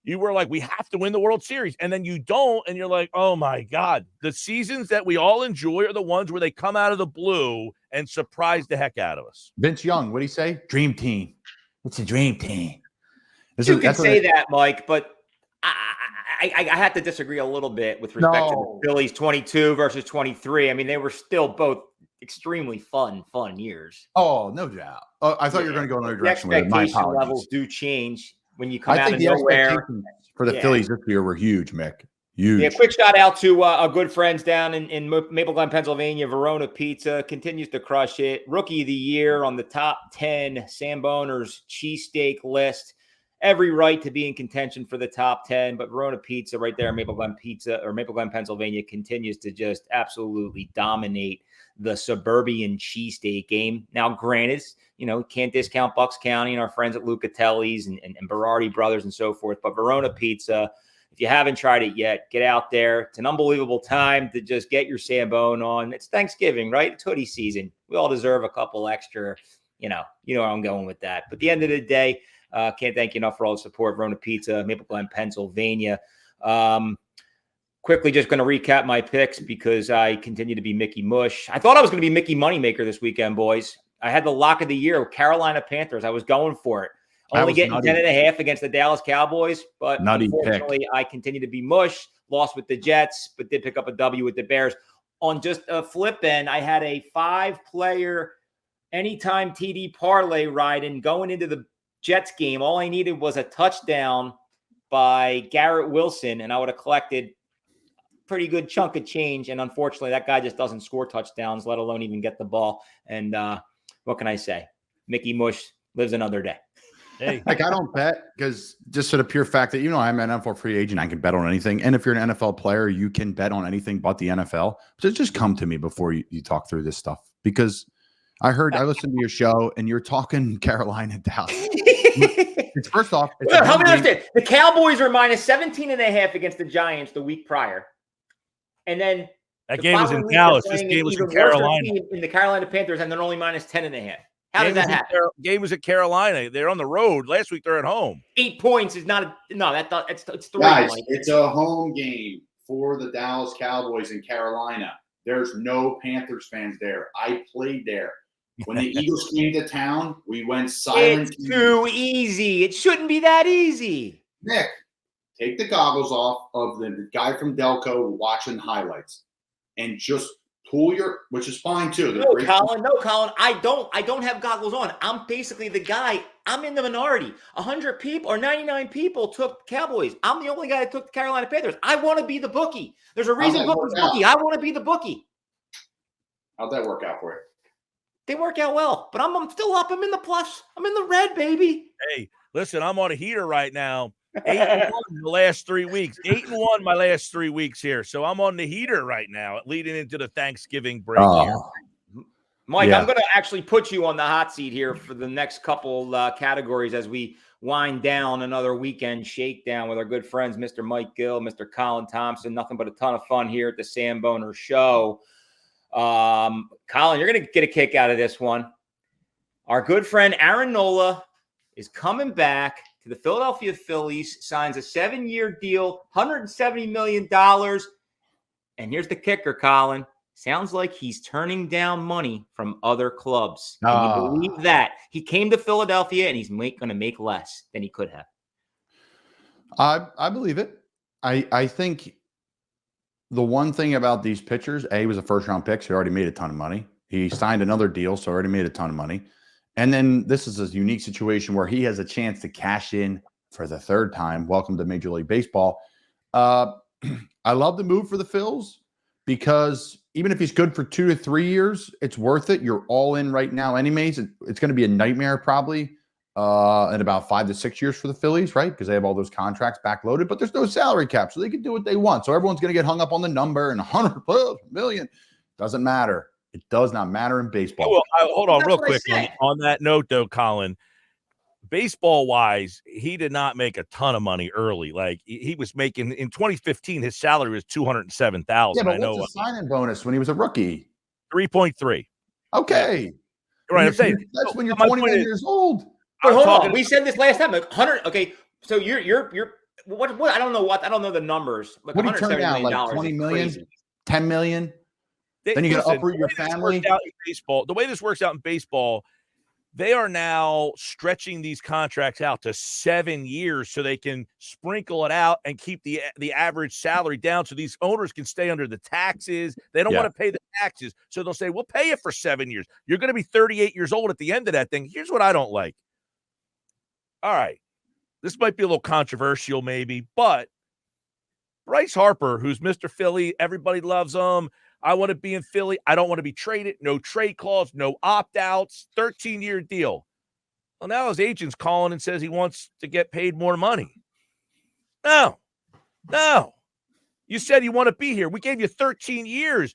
you were like, we have to win the World Series. And then you don't, and you're like, oh, my God. The seasons that we all enjoy are the ones where they come out of the blue and surprise the heck out of us. Vince Young, what did he say? Dream team. It's a dream team. You can say that, Mike, but I have to disagree a little bit with respect to the Phillies 22 versus 23. I mean, they were still both extremely fun years. Oh, no doubt. I thought you were going to go another direction. The expectation levels do change when you come out of nowhere. For the Phillies this year were huge, Mick. Huge. Yeah, quick shout out to our good friends down in Maple Glen, Pennsylvania. Verona Pizza continues to crush it. Rookie of the year on the top 10 Samboner's cheesesteak list. Every right to be in contention for the top 10, but Verona Pizza right there, Maple Glen, Pennsylvania, continues to just absolutely dominate the suburban cheesesteak game. Now, granted, can't discount Bucks County and our friends at Lucatelli's and Berardi Brothers and so forth, but Verona Pizza, if you haven't tried it yet, get out there. It's an unbelievable time to just get your Sambone on. It's Thanksgiving, right? It's hoodie season. We all deserve a couple extra, you know where I'm going with that. But at the end of the day, can't thank you enough for all the support. Verona Pizza, Maple Glen, Pennsylvania. Quickly, just going to recap my picks because I continue to be Mickey Mush. I thought I was going to be Mickey Moneymaker this weekend, boys. I had the lock of the year with Carolina Panthers. I was going for it. Only getting 10.5 against the Dallas Cowboys, but unfortunately, I continue to be Mush. Lost with the Jets, but did pick up a W with the Bears. On just a flip end, I had a 5-player anytime TD parlay riding going into the Jets game. All I needed was a touchdown by Garrett Wilson, and I would have collected a pretty good chunk of change. And unfortunately, that guy just doesn't score touchdowns, let alone even get the ball. And what can I say? Mickey Mush lives another day. Hey, I don't bet because just for the pure fact that, I'm an NFL free agent, I can bet on anything. And if you're an NFL player, you can bet on anything but the NFL. So just come to me before you talk through this stuff, because I listened to your show and you're talking Carolina, Dallas. First off, help me understand. The Cowboys were minus 17.5 against the Giants the week prior. And then that game was in Dallas. This game was in Carolina. In the Carolina Panthers, and they're only minus 10.5. How did that happen? Game was at Carolina. They're on the road. Last week they're at home. 8 points is not it's 3. Guys, it's a home game for the Dallas Cowboys in Carolina. There's no Panthers fans there. I played there. When the Eagles came to town, we went silent. It's too easy. It shouldn't be that easy. Nick, take the goggles off of the guy from Delco watching highlights and just pull which is fine too. No, Colin. I don't have goggles on. I'm basically the guy. I'm in the minority. 100 people or 99 people took Cowboys. I'm the only guy that took the Carolina Panthers. I want to be the bookie. There's a reason bookie's bookie. I want to be the bookie. How'd that work out for you? They work out well, but I'm still up. I'm in the plus. I'm in the red, baby. Hey, listen, I'm on a heater right now. 8-1 the last 3 weeks. 8-1 my last 3 weeks here. So I'm on the heater right now, leading into the Thanksgiving break here. Mike, I'm going to actually put you on the hot seat here for the next couple categories as we wind down another weekend shakedown with our good friends, Mr. Mike Gill, Mr. Colin Thompson. Nothing but a ton of fun here at the Samboner Show. Colin, you're going to get a kick out of this one. Our good friend Aaron Nola is coming back to the Philadelphia Phillies, signs a 7-year deal, $170 million. And here's the kicker, Colin. Sounds like he's turning down money from other clubs. Can you believe that? He came to Philadelphia and he's going to make less than he could have. I believe it. I think the one thing about these pitchers, he was a first-round pick, so he already made a ton of money. He signed another deal, so already made a ton of money. And then this is a unique situation where he has a chance to cash in for the third time. Welcome to Major League Baseball. I love the move for the Phils because even if he's good for 2 to 3 years, it's worth it. You're all in right now anyways. It's going to be a nightmare probably in about 5 to 6 years for the Phillies, right? Because they have all those contracts backloaded, but there's no salary cap, so they can do what they want. So everyone's going to get hung up on the number and 100 million. Doesn't matter. It does not matter in baseball. Well, hold on real quick. On that note, though, Colin, baseball-wise, he did not make a ton of money early. Like, he was making – in 2015, his salary was $207,000. Yeah, but what's the signing bonus when he was a rookie? 3.3. Okay. Yeah. Right, I'm saying. That's when you're 21 years old. But hold on. We said this last time. Like 100 – okay, so you're – what I don't know the numbers. Like what did he turn down, like 20 million? 10 million? Then you got to listen, uproot your family. The way this works out in baseball, they are now stretching these contracts out to 7 years so they can sprinkle it out and keep the average salary down so these owners can stay under the taxes. They don't want to pay the taxes. So they'll say, we'll pay you for 7 years. You're going to be 38 years old at the end of that thing. Here's what I don't like. All right. This might be a little controversial maybe, but Bryce Harper, who's Mr. Philly, everybody loves him. I want to be in Philly. I don't want to be traded. No trade clause, no opt-outs, 13-year deal. Well, now his agent's calling and says he wants to get paid more money. No. You said you want to be here. We gave you 13 years.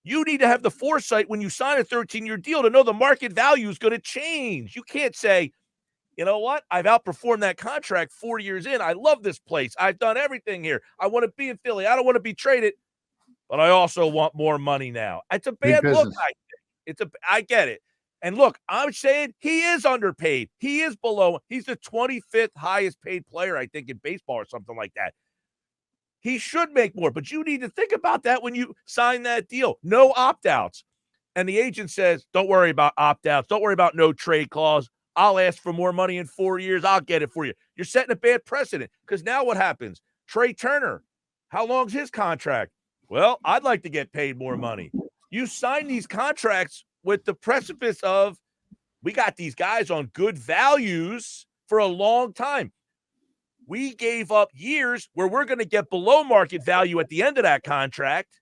You need to have the foresight when you sign a 13-year deal to know the market value is going to change. You can't say, you know what? I've outperformed that contract 4 years in. I love this place. I've done everything here. I want to be in Philly. I don't want to be traded. But I also want more money now. It's a bad look, I think. I get it. And look, I'm saying he is underpaid. He is below. He's the 25th highest paid player, I think, in baseball or something like that. He should make more, but you need to think about that when you sign that deal. No opt-outs. And the agent says, don't worry about opt-outs. Don't worry about no trade clause. I'll ask for more money in 4 years. I'll get it for you. You're setting a bad precedent because now what happens? Trey Turner, how long's his contract? Well, I'd like to get paid more money. You sign these contracts with the precipice of, we got these guys on good values for a long time. We gave up years where we're going to get below market value at the end of that contract,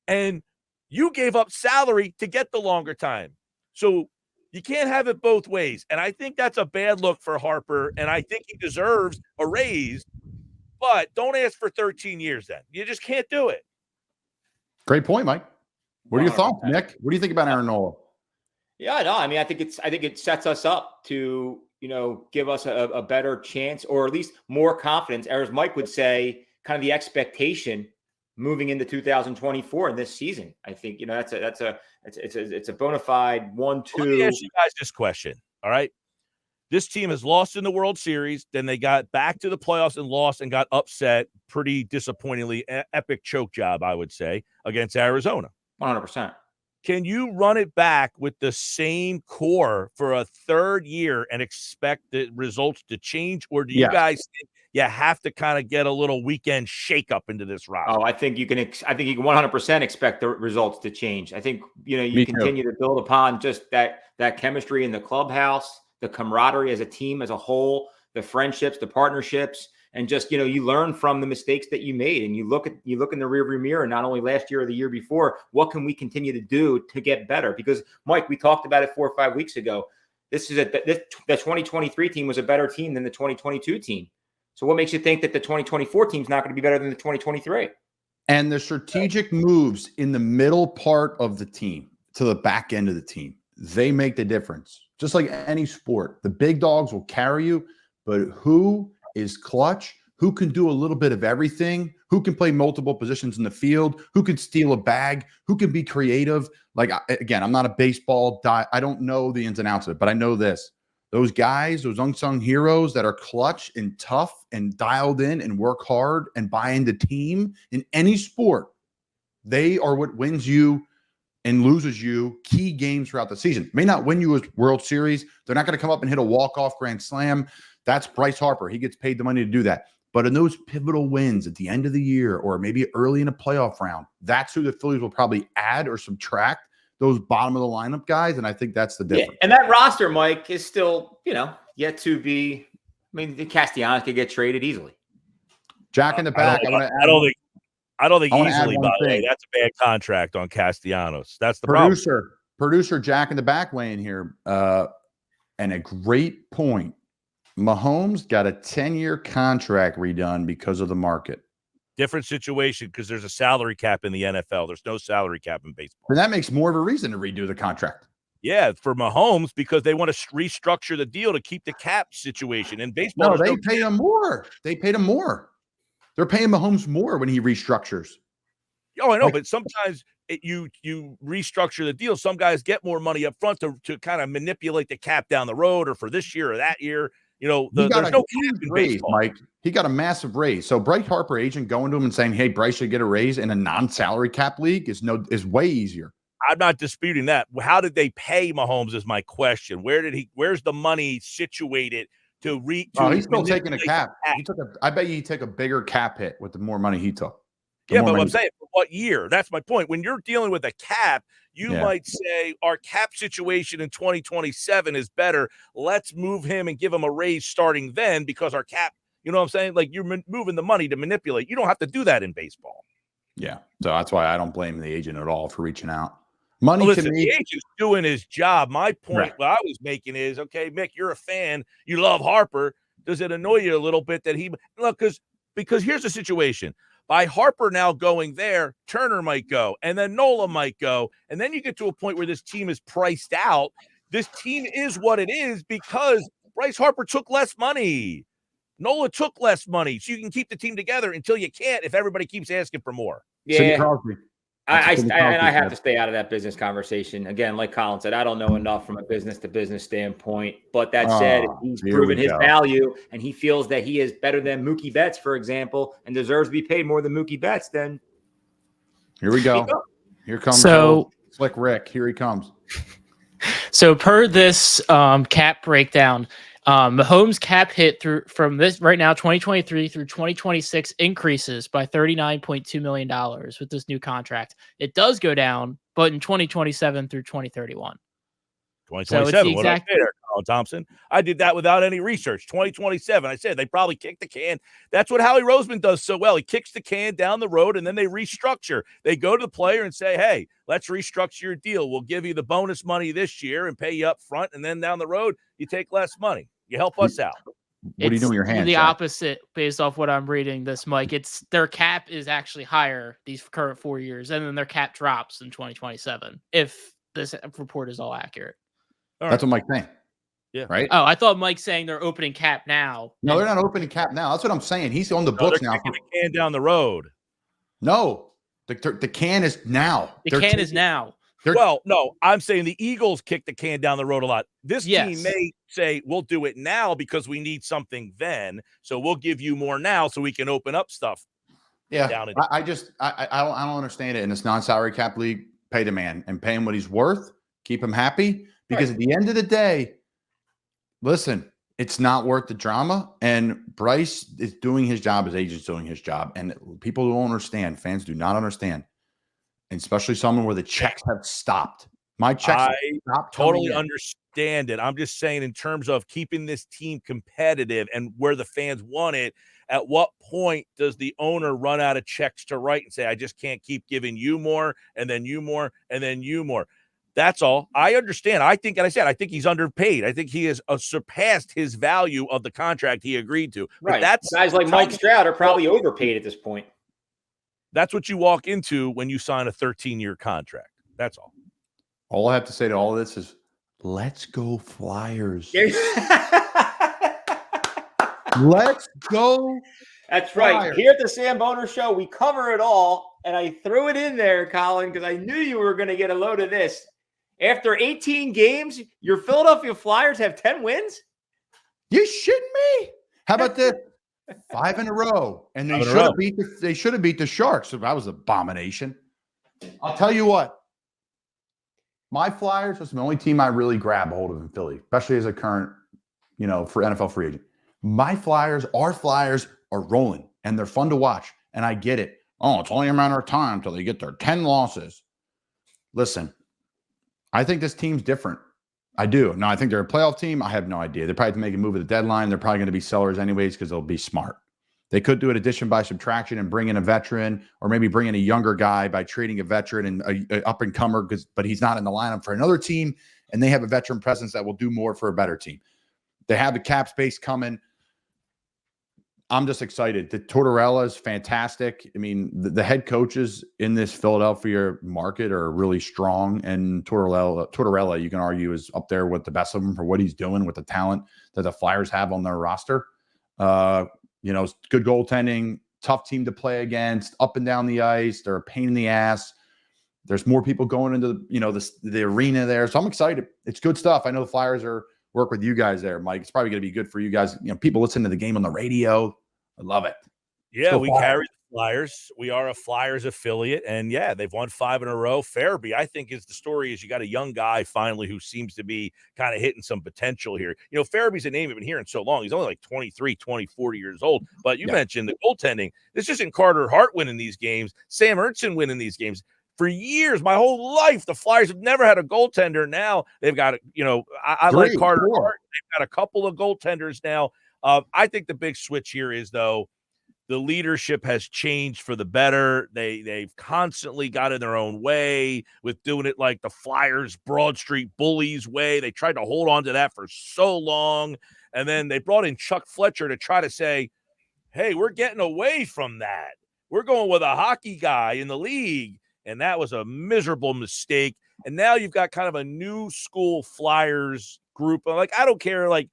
and you gave up salary to get the longer time. So you can't have it both ways. And I think that's a bad look for Harper, and I think he deserves a raise, but don't ask for 13 years then. You just can't do it. Great point, Mike. What are your thoughts, Nick? What do you think about Aaron Nola? Yeah, no, I mean, I think it sets us up to, give us a better chance, or at least more confidence, or as Mike would say, kind of the expectation moving into 2024 in this season. I think, it's a bona fide 1-2. Let me ask you guys this question. All right. This team has lost in the World Series. Then they got back to the playoffs and lost and got upset pretty disappointingly. Epic choke job, I would say, against Arizona. 100%. Can you run it back with the same core for a third year and expect the results to change? Or do you guys think you have to kind of get a little weekend shakeup into this roster? Oh, I think you can 100% expect the results to change. I think, you continue to build upon just that chemistry in the clubhouse, the camaraderie as a team as a whole, the friendships, the partnerships, and just, you learn from the mistakes that you made, and you look in the rearview mirror, not only last year or the year before, what can we continue to do to get better? Because Mike, we talked about it 4 or 5 weeks ago. The 2023 team was a better team than the 2022 team. So what makes you think that the 2024 team is not going to be better than the 2023? And the strategic moves in the middle part of the team to the back end of the team, they make the difference. Just like any sport, the big dogs will carry you, but who is clutch, who can do a little bit of everything, who can play multiple positions in the field, who can steal a bag, who can be creative. Like, again, I'm not a baseball I don't know the ins and outs of it, but I know this. Those guys, those unsung heroes that are clutch and tough and dialed in and work hard and buy into team in any sport, they are what wins you and loses you key games throughout the season. May not win you a World Series. They're not going to come up and hit a walk-off grand slam. That's Bryce Harper. He gets paid the money to do that. But in those pivotal wins at the end of the year or maybe early in a playoff round, that's who the Phillies will probably add or subtract, those bottom of the lineup guys. And I think that's the difference. Yeah, and that roster, Mike, is still, yet to be. I mean, the Castellanos could get traded easily. Jack in the back. I don't think easily, by the way. That's a bad contract on Castellanos. That's the Producer Jack in the back weighing here. And a great point. Mahomes got a 10-year contract redone because of the market. Different situation because there's a salary cap in the NFL. There's no salary cap in baseball. And that makes more of a reason to redo the contract. Yeah, for Mahomes, because they want to restructure the deal to keep the cap situation. In baseball, they paid him more. They paid him more. They're paying Mahomes more when he restructures. Oh, I know, but sometimes you restructure the deal. Some guys get more money up front to kind of manipulate the cap down the road or for this year or that year. He got there's a no cap huge in raise, baseball. Mike. He got a massive raise. So Bryce Harper agent going to him and saying, "Hey, Bryce should get a raise in a non-salary cap league" is way easier. I'm not disputing that. How did they pay Mahomes is my question. Where's the money situated to He's still taking a cap. I bet you he took a bigger cap hit with the more money he took. Yeah, but I'm saying for what year? That's my point. When you're dealing with a cap, you might say our cap situation in 2027 is better. Let's move him and give him a raise starting then because our cap, you know what I'm saying? Like you're moving the money to manipulate. You don't have to do that in baseball. Yeah. So that's why I don't blame the agent at all for reaching out. Money Listen, to me. the agent's doing his job. My point, Right. what I was making is, okay, Mick, you're a fan. You love Harper. Does it annoy you a little bit that because here's the situation. By Harper now going there, Turner might go, and then Nola might go, and then you get to a point where this team is priced out. This team is what it is because Bryce Harper took less money. Nola took less money, so you can keep the team together until you can't if everybody keeps asking for more. Sidney Crosby. I have to stay out of that business conversation. Again, like Colin said, I don't know enough from a business-to-business standpoint. But that said, if he's proven his value and he feels that he is better than Mookie Betts, for example, and deserves to be paid more than Mookie Betts, then here we go. Here comes Slick Rick. Here he comes. So per this cap breakdown, Mahomes' cap hit from this right now 2023 through 2026 increases by $39.2 million with this new contract. It does go down, but in 2027 through 2031. 2027. What did I say there, Colin Thompson? I did that without any research. 2027. I said they probably kicked the can. That's what Howie Roseman does so well. He kicks the can down the road, and then they restructure. They go to the player and say, hey, let's restructure your deal. We'll give you the bonus money this year and pay you up front, and then down the road, you take less money. You help us out. What are you doing with your hands? The opposite, based off what I'm reading this, Mike. It's their cap is actually higher these current 4 years, and then their cap drops in 2027 if this report is all accurate. That's what Mike's saying. Yeah. Right. Oh, I thought Mike's saying they're opening cap now. No, they're not opening cap now. That's what I'm saying. He's on the books now. Kicking the can down the road. No, the can is now. The can is now. Well, no, I'm saying the Eagles kick the can down the road a lot. This team may say, we'll do it now because we need something then. So we'll give you more now so we can open up stuff. Yeah. I don't understand it in this non-salary cap league. Pay the man and pay him what he's worth. Keep him happy because at the end of the day, listen, it's not worth the drama. And Bryce is doing his job. His agent's doing his job. And people don't understand. Fans do not understand. And especially someone where the checks have stopped. My checks have stopped. Totally understand it. I'm just saying in terms of keeping this team competitive and where the fans want it, at what point does the owner run out of checks to write and say, I just can't keep giving you more and then you more and then you more? That's all. I understand. I think he's underpaid. I think he has surpassed his value of the contract he agreed to. Right. But that's guys like Mike Stroud are probably overpaid at this point. That's what you walk into when you sign a 13-year contract. That's all. All I have to say to all of this is, let's go Flyers. Let's go. That's right. Flyers. Here at the Samboner Show, we cover it all. And I threw it in there, Colin, because I knew you were going to get a load of this. After 18 games, your Philadelphia Flyers have 10 wins? You shitting me? How about this? 5 in a row. And they should have beat the Sharks. So that was an abomination. I'll tell you what. My Flyers was the only team I really grab hold of in Philly, especially as a current, for NFL free agent. My Flyers, our Flyers are rolling, and they're fun to watch. And I get it. Oh, it's only a matter of time until they get their 10 losses. Listen, I think this team's different. I do. No, I think they're a playoff team. I have no idea. They're probably have to make a move at the deadline. They're probably going to be sellers anyways because they'll be smart. They could do an addition by subtraction and bring in a veteran or maybe bring in a younger guy by trading a veteran and a up-and-comer, but he's not in the lineup for another team, and they have a veteran presence that will do more for a better team. They have the cap space coming. I'm just excited. The Tortorella is fantastic. I mean, the head coaches in this Philadelphia market are really strong, and Tortorella, you can argue, is up there with the best of them for what he's doing with the talent that the Flyers have on their roster. Good goaltending, tough team to play against, up and down the ice. They're a pain in the ass. There's more people going into the arena there, so I'm excited. It's good stuff. I know the Flyers are work with you guys there, Mike. It's probably going to be good for you guys. You know, people listen to the game on the radio. I love it. Yeah, we carry the Flyers. We are a Flyers affiliate, and yeah, they've won 5 in a row. Farabee, I think, is the story. Is you got a young guy finally who seems to be kind of hitting some potential here. You know, Farabee's a name we've been hearing so long. He's only like 23, 24 years old. But you mentioned the goaltending. This isn't Carter Hart winning these games. Sam Ertson winning these games. For years, my whole life, the Flyers have never had a goaltender. Now they've got, you know, I like Carter Hart. They've got a couple of goaltenders now. I think the big switch here is, though, the leadership has changed for the better. They've constantly got in their own way with doing it like the Flyers Broad Street Bullies way. They tried to hold on to that for so long. And then they brought in Chuck Fletcher to try to say, hey, we're getting away from that. We're going with a hockey guy in the league. And that was a miserable mistake. And now you've got kind of a new school Flyers group. Like, I don't care, like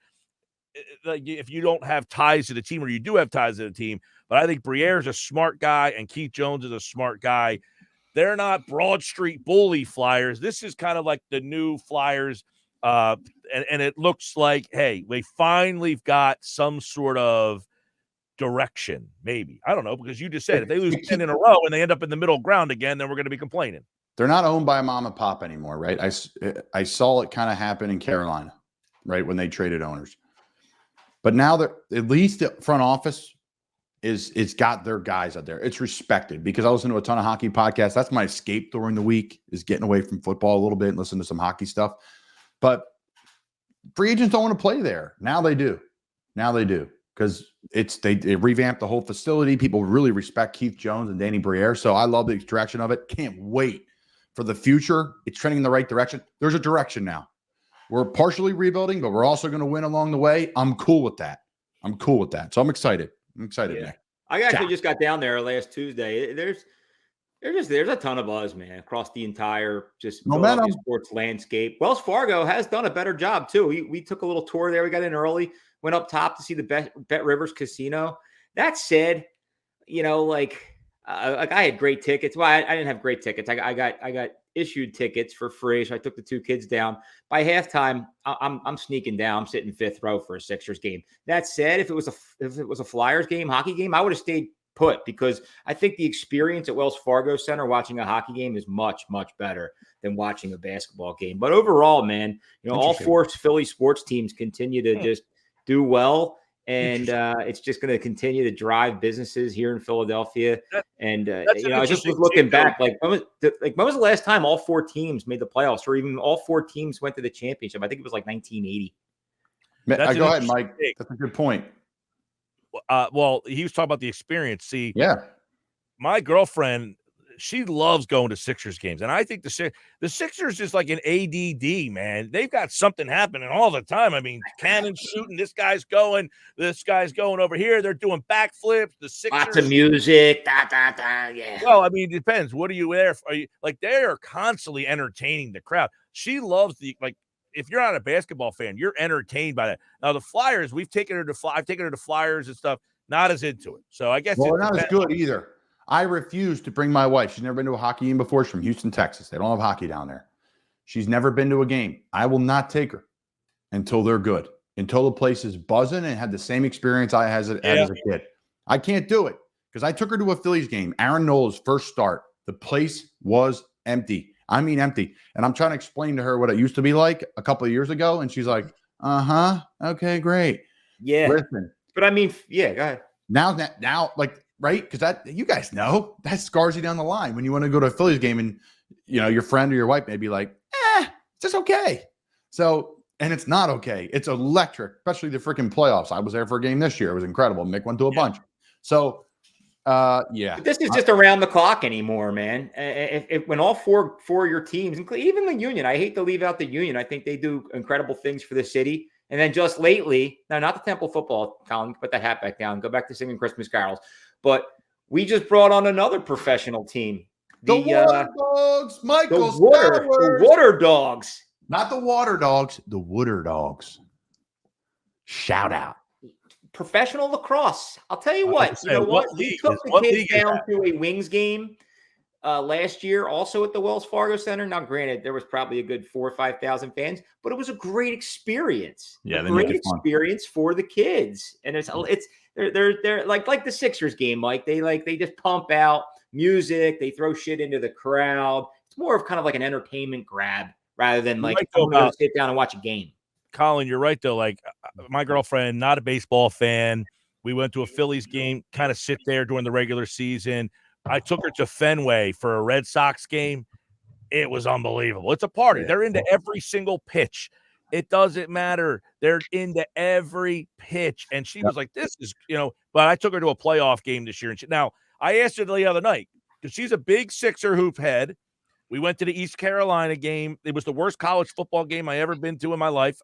if you don't have ties to the team or you do have ties to the team, but I think Briere's a smart guy and Keith Jones is a smart guy. They're not Broad Street Bully Flyers. This is kind of like the new Flyers. And it looks like, hey, they finally got some sort of direction, maybe. I don't know, because you just said if they lose 10 in a row and they end up in the middle ground again, then we're going to be complaining. They're not owned by a mom and pop anymore, right? I saw it kind of happen in Carolina, right, when they traded owners. But now that at least the front office it's got their guys out there. It's respected because I listen to a ton of hockey podcasts. That's my escape during the week, is getting away from football a little bit and listen to some hockey stuff. But free agents don't want to play there. Now they do. Because they revamped the whole facility. People really respect Keith Jones and Danny Briere. So I love the direction of it. Can't wait for the future. It's trending in the right direction. There's a direction now. We're partially rebuilding, but we're also going to win along the way. I'm cool with that. So I'm excited. Yeah. Nick. I actually just got down there last Tuesday. There's a ton of buzz, man, across the entire Philadelphia sports landscape. Wells Fargo has done a better job too. We took a little tour there. We got in early, went up top to see the Bet Rivers Casino. That said, you know, like I had great tickets. Well, I didn't have great tickets. I got issued tickets for free, so I took the 2 kids down. By halftime, I'm sneaking down. I'm sitting 5th row for a Sixers game. That said, if it was a Flyers game, hockey game, I would have stayed put because I think the experience at Wells Fargo Center watching a hockey game is much, much better than watching a basketball game. But overall, man, you know, all 4 Philly sports teams continue to just do well. And it's just going to continue to drive businesses here in Philadelphia. And, you know, I just was looking back, like when was the last time all 4 teams made the playoffs or even all 4 teams went to the championship? I think it was like 1980. Go ahead, Mike. That's a good point. Well, he was talking about the experience. See, yeah, my girlfriend, she loves going to Sixers games. And I think the Sixers is like an ADD, man. They've got something happening all the time. I mean, cannons shooting, this guy's going over here. They're doing backflips. The Sixers. Lots of music. Yeah. Well, I mean, it depends. What are you there for? Are you, like, they are constantly entertaining the crowd. She loves if you're not a basketball fan, you're entertained by that. Now, the Flyers, I've taken her to Flyers and stuff, not as into it. So I guess they're not as good either. I refuse to bring my wife. She's never been to a hockey game before. She's from Houston, Texas. They don't have hockey down there. She's never been to a game. I will not take her until they're good, until the place is buzzing and had the same experience I had as a kid. I can't do it because I took her to a Phillies game. Aaron Nola's first start. The place was empty. I mean, empty. And I'm trying to explain to her what it used to be like a couple of years ago. And she's like, okay, great. Yeah. Listen. But I mean, yeah, go ahead. Now, like, right? Because that, you guys know, that scars you down the line when you want to go to a Phillies game and, you know, your friend or your wife may be like, it's just okay. So, and it's not okay. It's electric, especially the freaking playoffs. I was there for a game this year. It was incredible. Mick went to a bunch. So, yeah. But this is just around the clock anymore, man. If when all four of your teams, including even the Union, I hate to leave out the Union. I think they do incredible things for the city. And then just lately, now not the Temple football, Colin, put that hat back down, go back to singing Christmas carols. But we just brought on another professional team. The Water Dogs, Michael. The Water Dogs. Not the Water Dogs, the Water Dogs. Shout out. Professional lacrosse. I'll tell you what. You know what? We took the kids down to a Wings game last year, also at the Wells Fargo Center. Now, granted, there was probably a good 4,000 or 5,000 fans, but it was a great experience. Yeah, a they make great it fun. experience for the kids, and they're like the Sixers game. Like they just pump out music, they throw shit into the crowd. It's more of kind of like an entertainment grab rather than like I'm going to sit down and watch a game. Colin, you're right though. Like my girlfriend, not a baseball fan. We went to a Phillies game, kind of sit there during the regular season. I took her to Fenway for a Red Sox game. It was unbelievable. It's a party. Yeah. They're into every single pitch. It doesn't matter. They're into every pitch. And she was like, this is, but I took her to a playoff game this year. And now I asked her the other night because she's a big Sixer hoop head. We went to the East Carolina game. It was the worst college football game I ever been to in my life.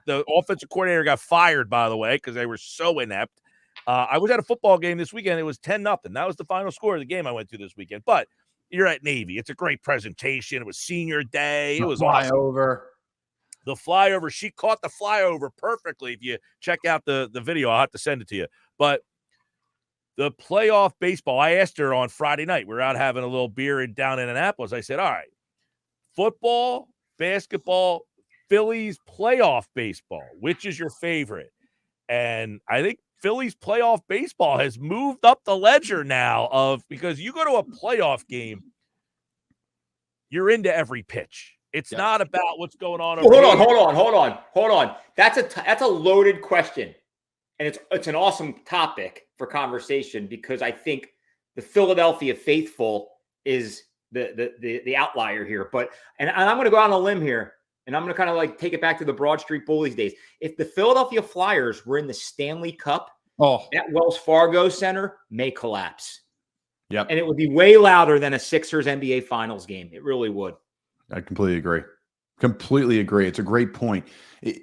The offensive coordinator got fired, by the way, because they were so inept. I was at a football game this weekend. It was 10-0. That was the final score of the game I went to this weekend. But you're at Navy. It's a great presentation. It was senior day. It was awesome. Flyover. The flyover. She caught the flyover perfectly. If you check out the video, I'll have to send it to you. But the playoff baseball, I asked her on Friday night. We were out having a little beer down in Annapolis. I said, all right, football, basketball, Phillies playoff baseball, which is your favorite? And I think Phillies playoff baseball has moved up the ledger now because you go to a playoff game, you're into every pitch. It's not about what's going on over here. Hold on. That's a loaded question. And it's an awesome topic for conversation because I think the Philadelphia faithful is the outlier here. And I'm going to go out on a limb here. And I'm going to kind of like take it back to the Broad Street Bullies days. If the Philadelphia Flyers were in the Stanley Cup, that Wells Fargo Center may collapse. Yep. And it would be way louder than a Sixers NBA Finals game. It really would. I completely agree. It's a great point.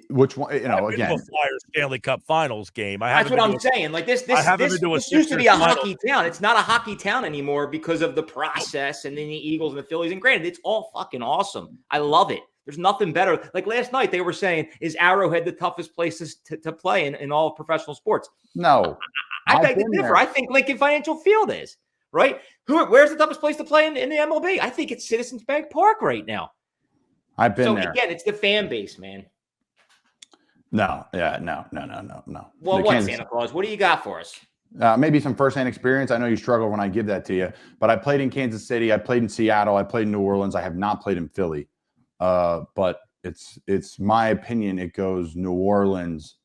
Which one, again, Flyers Stanley Cup Finals game. That's what I'm saying. Like this used to be a hockey town. It's not a hockey town anymore because of the process and then the Eagles and the Phillies. And granted, it's all fucking awesome. I love it. There's nothing better. Like last night, they were saying, is Arrowhead the toughest places to play in all professional sports? No. I beg to differ. I think Lincoln Financial Field is, right? Where's the toughest place to play in the MLB? I think it's Citizens Bank Park right now. I've been there. So again, it's the fan base, man. No. Well, what, Santa Claus? What do you got for us? Maybe some firsthand experience. I know you struggle when I give that to you, but I played in Kansas City. I played in Seattle. I played in New Orleans. I have not played in Philly. But it's my opinion. It goes New Orleans.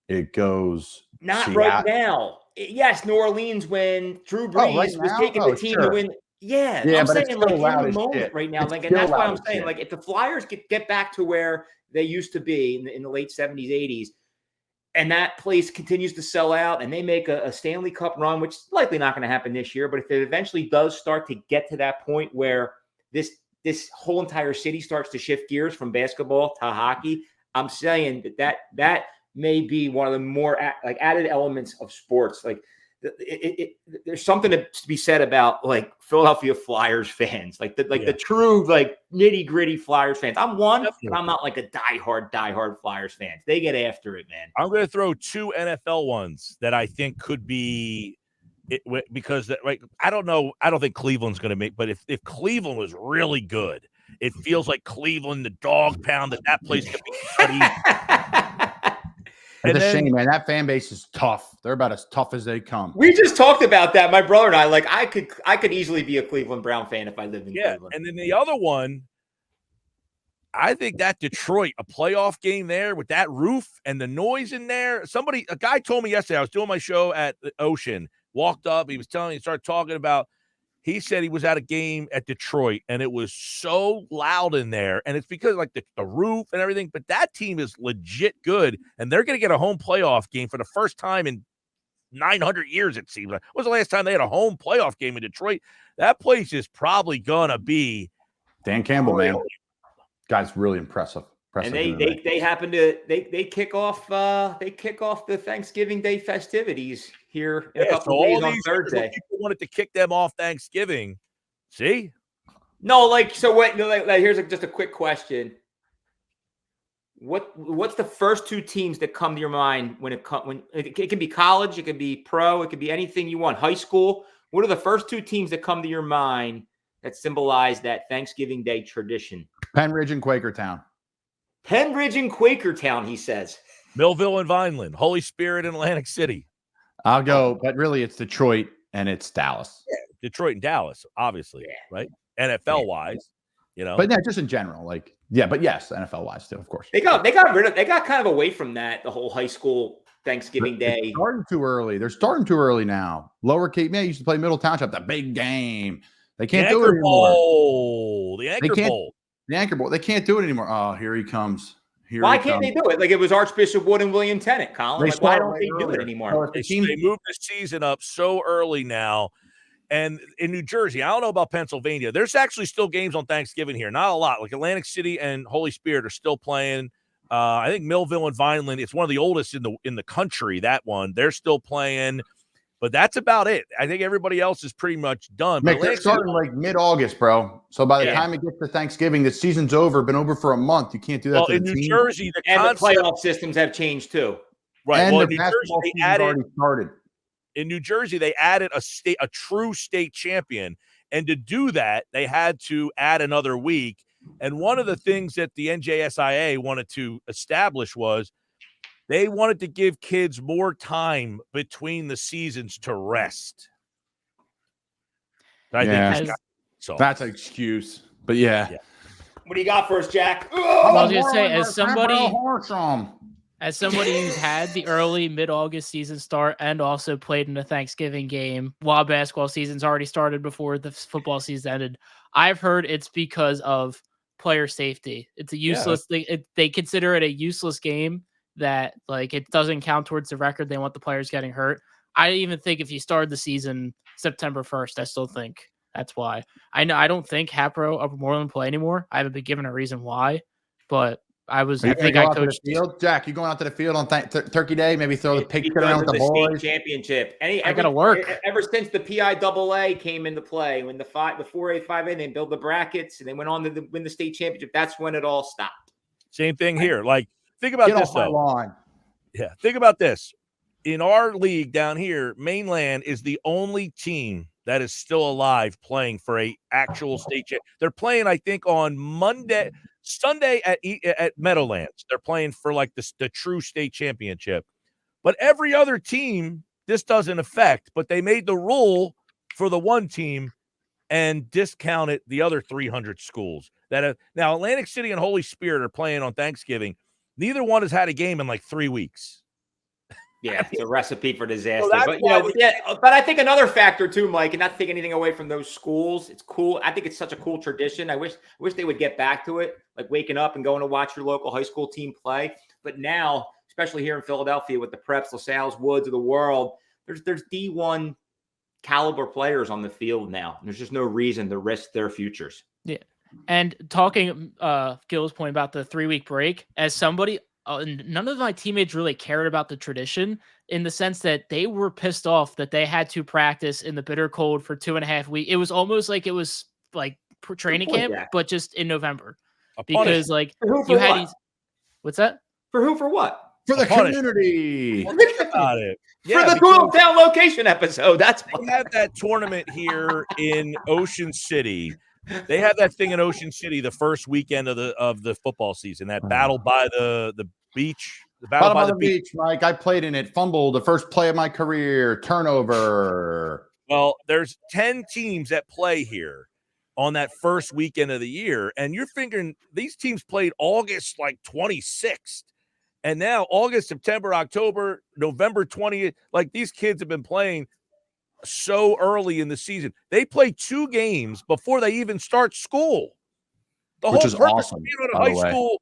It goes not Seattle. Right now. Yes, New Orleans when Drew Brees was taking the team to win. Yeah, I'm saying like in the moment right now. Like, and that's why I'm saying like if the Flyers get back to where they used to be in the late 70s, 80s, and that place continues to sell out and they make a Stanley Cup run, which is likely not going to happen this year, but if it eventually does start to get to that point where this whole entire city starts to shift gears from basketball to hockey, I'm saying that may be one of the more added elements of sports. Like there's something to be said about like Philadelphia Flyers fans, the true like nitty gritty Flyers fans. I'm one, but I'm not like a diehard Flyers fans. They get after it, man. I'm going to throw two NFL ones that I think could be because I don't know. I don't think Cleveland's going to make, but if Cleveland was really good, it feels like Cleveland, the dog pound that place could be pretty. It's a shame, man. That fan base is tough. They're about as tough as they come. We just talked about that. My brother and I, like, I could easily be a Cleveland Brown fan if I lived in Cleveland. And then the other one, I think that Detroit, a playoff game there with that roof and the noise in there. A guy told me yesterday, I was doing my show at the Ocean, walked up, he was telling me, started talking about, he said he was at a game at Detroit and it was so loud in there. And it's because like the roof and everything, but that team is legit good. And they're going to get a home playoff game for the first time in 900 years, it seems like. When was the last time they had a home playoff game in Detroit? That place is probably going to be Dan Campbell, man. Guy's really impressive. And they happen to they kick off the Thanksgiving Day festivities here in a couple of days on Thursday. People wanted to kick them off Thanksgiving. See? No, like so. What? Like, here's just a quick question. What's the first two teams that come to your mind when it can be college, it could be pro, it could be anything you want. High school. What are the first two teams that come to your mind that symbolize that Thanksgiving Day tradition? Penridge and Quakertown. Penridge and Quakertown, he says. Millville and Vineland, Holy Spirit and Atlantic City. I'll go, but really it's Detroit and it's Dallas. Yeah, Detroit and Dallas, obviously, right? NFL wise, But yeah, just in general, but yes, NFL wise too, of course. They got kind of away from that, the whole high school Thanksgiving Day. They're starting too early. They're starting too early now. Lower Cape May used to play Middle Township, the big game. They can't do it anymore. The Anchor Bowl. The Anchor Bowl. They can't do it anymore. Oh, here he comes. Why can't they do it? Like it was Archbishop Wood and William Tennant, Colin. Like, why don't they do it anymore? They moved the season up so early now. And in New Jersey, I don't know about Pennsylvania. There's actually still games on Thanksgiving here. Not a lot. Like Atlantic City and Holy Spirit are still playing. I think Millville and Vineland, it's one of the oldest in the country, that one. They're still playing. But that's about it. I think everybody else is pretty much done. Mick, they're starting like mid-August, bro. So by the time it gets to Thanksgiving, the season's over. Been over for a month. You can't do that. Well, in New Jersey, the playoff systems have changed too. Right. And well, the basketball season's already started. In New Jersey, they added a true state champion, and to do that, they had to add another week. And one of the things that the NJSIA wanted to establish was they wanted to give kids more time between the seasons to rest. I think that's an excuse. But yeah. What do you got for us, Jack? I was going to say, as somebody who's had the early mid-August season start and also played in a Thanksgiving game while basketball season's already started before the football season ended, I've heard it's because of player safety. It's a useless thing. They consider it a useless game that it doesn't count towards the record. They want the players getting hurt. I even think if you started the season September 1st, I still think that's why. I don't think Hapro Upper Moreland play anymore. I haven't been given a reason why, but I think I coached. Jack, you going out to the field on Turkey Day? Maybe throw the pig around with the boys. State championship. I gotta work. Ever since the PIAA came into play, when the 4A, 5A, they built the brackets and they went on to win the state championship. That's when it all stopped. Same thing here. Think about this though. Yeah, think about this. In our league down here, Mainland is the only team that is still alive playing for a actual state champ. They're playing, I think, on Sunday at Meadowlands. They're playing for the true state championship. But every other team, this doesn't affect. But they made the rule for the one team and discounted the other 300 schools. Now, Atlantic City and Holy Spirit are playing on Thanksgiving. Neither one has had a game in 3 weeks. Yeah, it's a recipe for disaster. But I think another factor too, Mike, and not to take anything away from those schools, it's cool. I think it's such a cool tradition. I wish they would get back to it, like waking up and going to watch your local high school team play. But now, especially here in Philadelphia with the Preps, LaSalle's, Woods of the world, there's D1 caliber players on the field now. There's just no reason to risk their futures. Yeah. And talking Gill's point about the 3-week break, as somebody none of my teammates really cared about the tradition in the sense that they were pissed off that they had to practice in the bitter cold for 2.5 weeks. It was almost like it was training camp, but just in November. Because you had what's that? For who? For what? For the community. Think about it. For the Doylestown location episode. That's we had that tournament here in Ocean City. They have that thing in Ocean City the first weekend of the football season. That battle by the beach. The battle by the beach, Mike. I played in it. Fumbled the first play of my career. Turnover. Well, there's 10 teams that play here on that first weekend of the year, and you're figuring these teams played August 26th, and now August, September, October, November 20th. These kids have been playing so early in the season. They play 2 games before they even start school. Which whole purpose of being on a high school.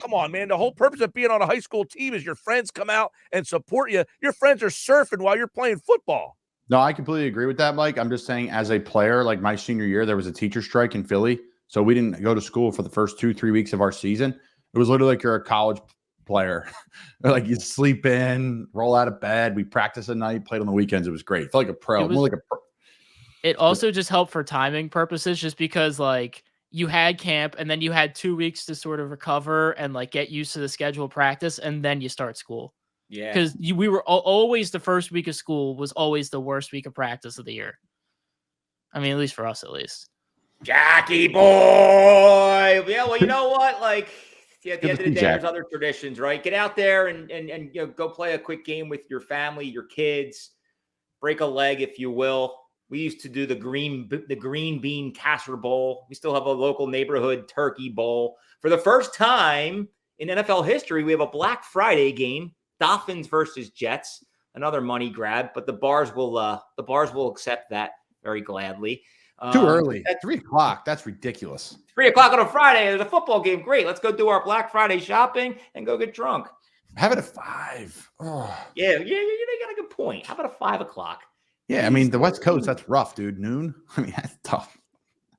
Come on, man. The whole purpose of being on a high school team is your friends come out and support you. Your friends are surfing while you're playing football. No, I completely agree with that, Mike. I'm just saying, as a player, my senior year, there was a teacher strike in Philly. So we didn't go to school for the first 2-3 weeks of our season. It was literally like you're a college player. You sleep in, roll out of bed. We practice at night, played on the weekends. It was great. Felt like a pro. More like a pro. It also just helped for timing purposes, just because you had camp and then you had 2 weeks to sort of recover and get used to the schedule practice, and then you start school. Yeah, because we were always the first week of school was always the worst week of practice of the year. I mean, at least for us, at least. Jackie boy. Yeah, well, you know what? Like, at the Good end to of the see day, Jack. there's other traditions, right? Get out there and go play a quick game with your family, your kids. Break a leg, if you will. We used to do the green bean casserole bowl. We still have a local neighborhood turkey bowl. For the first time in NFL history, we have a Black Friday game: Dolphins versus Jets. Another money grab, but the bars will accept that very gladly. Too early. At 3 o'clock. That's ridiculous. 3 o'clock on a Friday. There's a football game. Great. Let's go do our Black Friday shopping and go get drunk. Have it at 5. Oh. Yeah, you got a good point. How about a 5 o'clock? Yeah, I mean, the West Coast, that's rough, dude. Noon. I mean, that's tough.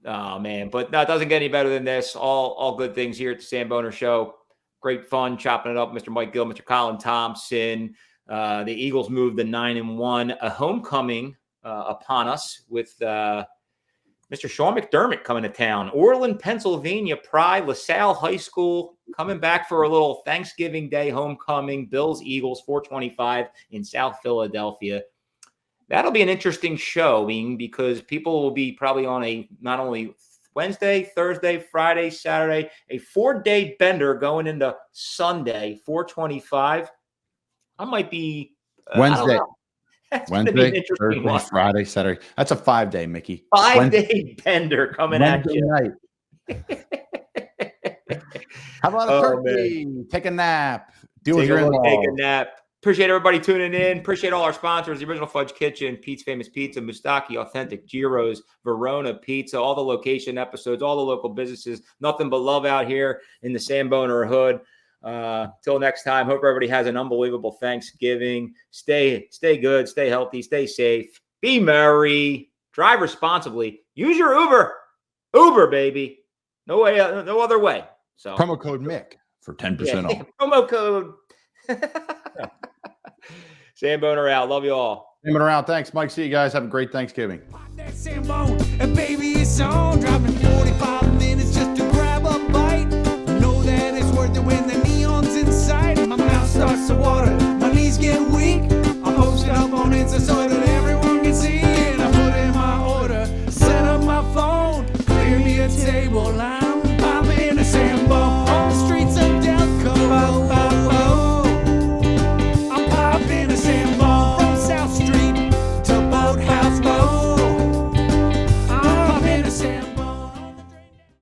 Oh, man. But no, it doesn't get any better than this. All good things here at the Samboner Show. Great fun chopping it up. Mr. Mike Gill, Mr. Colin Thompson. The Eagles moved to 9-1. A homecoming upon us with Mr. Sean McDermott coming to town. Orland, Pennsylvania, Pride, LaSalle High School coming back for a little Thanksgiving Day homecoming. Bills, Eagles, 425 in South Philadelphia. That'll be an interesting show, because people will be probably on a not only Wednesday, Thursday, Friday, Saturday, a 4-day bender going into Sunday, 425. I might be Wednesday. Wednesday, Thursday, Friday, Saturday. That's a 5-day, Mickey. 5-day bender coming Wednesday at you. Night. How about a turkey? Take a nap. Deal with Take your a nap. Appreciate everybody tuning in. Appreciate all our sponsors: the Original Fudge Kitchen, Pete's Famous Pizza, Mustaki Authentic, Giro's, Verona Pizza, all the location episodes, all the local businesses. Nothing but love out here in the Samboner hood. Till next time, hope everybody has an unbelievable Thanksgiving. Stay good, stay healthy, stay safe, be merry, drive responsibly, use your Uber, baby. No way, no other way. So promo code Mick for 10% off. Promo code. Samboner out. Love you all. Samboner out. Thanks, Mike. See you guys. Have a great Thanksgiving. That Sambone, and baby, it's on. Driving 45 minutes just to grab a bite. Know that it's worth it when the neon's in sight. My mouth starts to water, my knees get weak.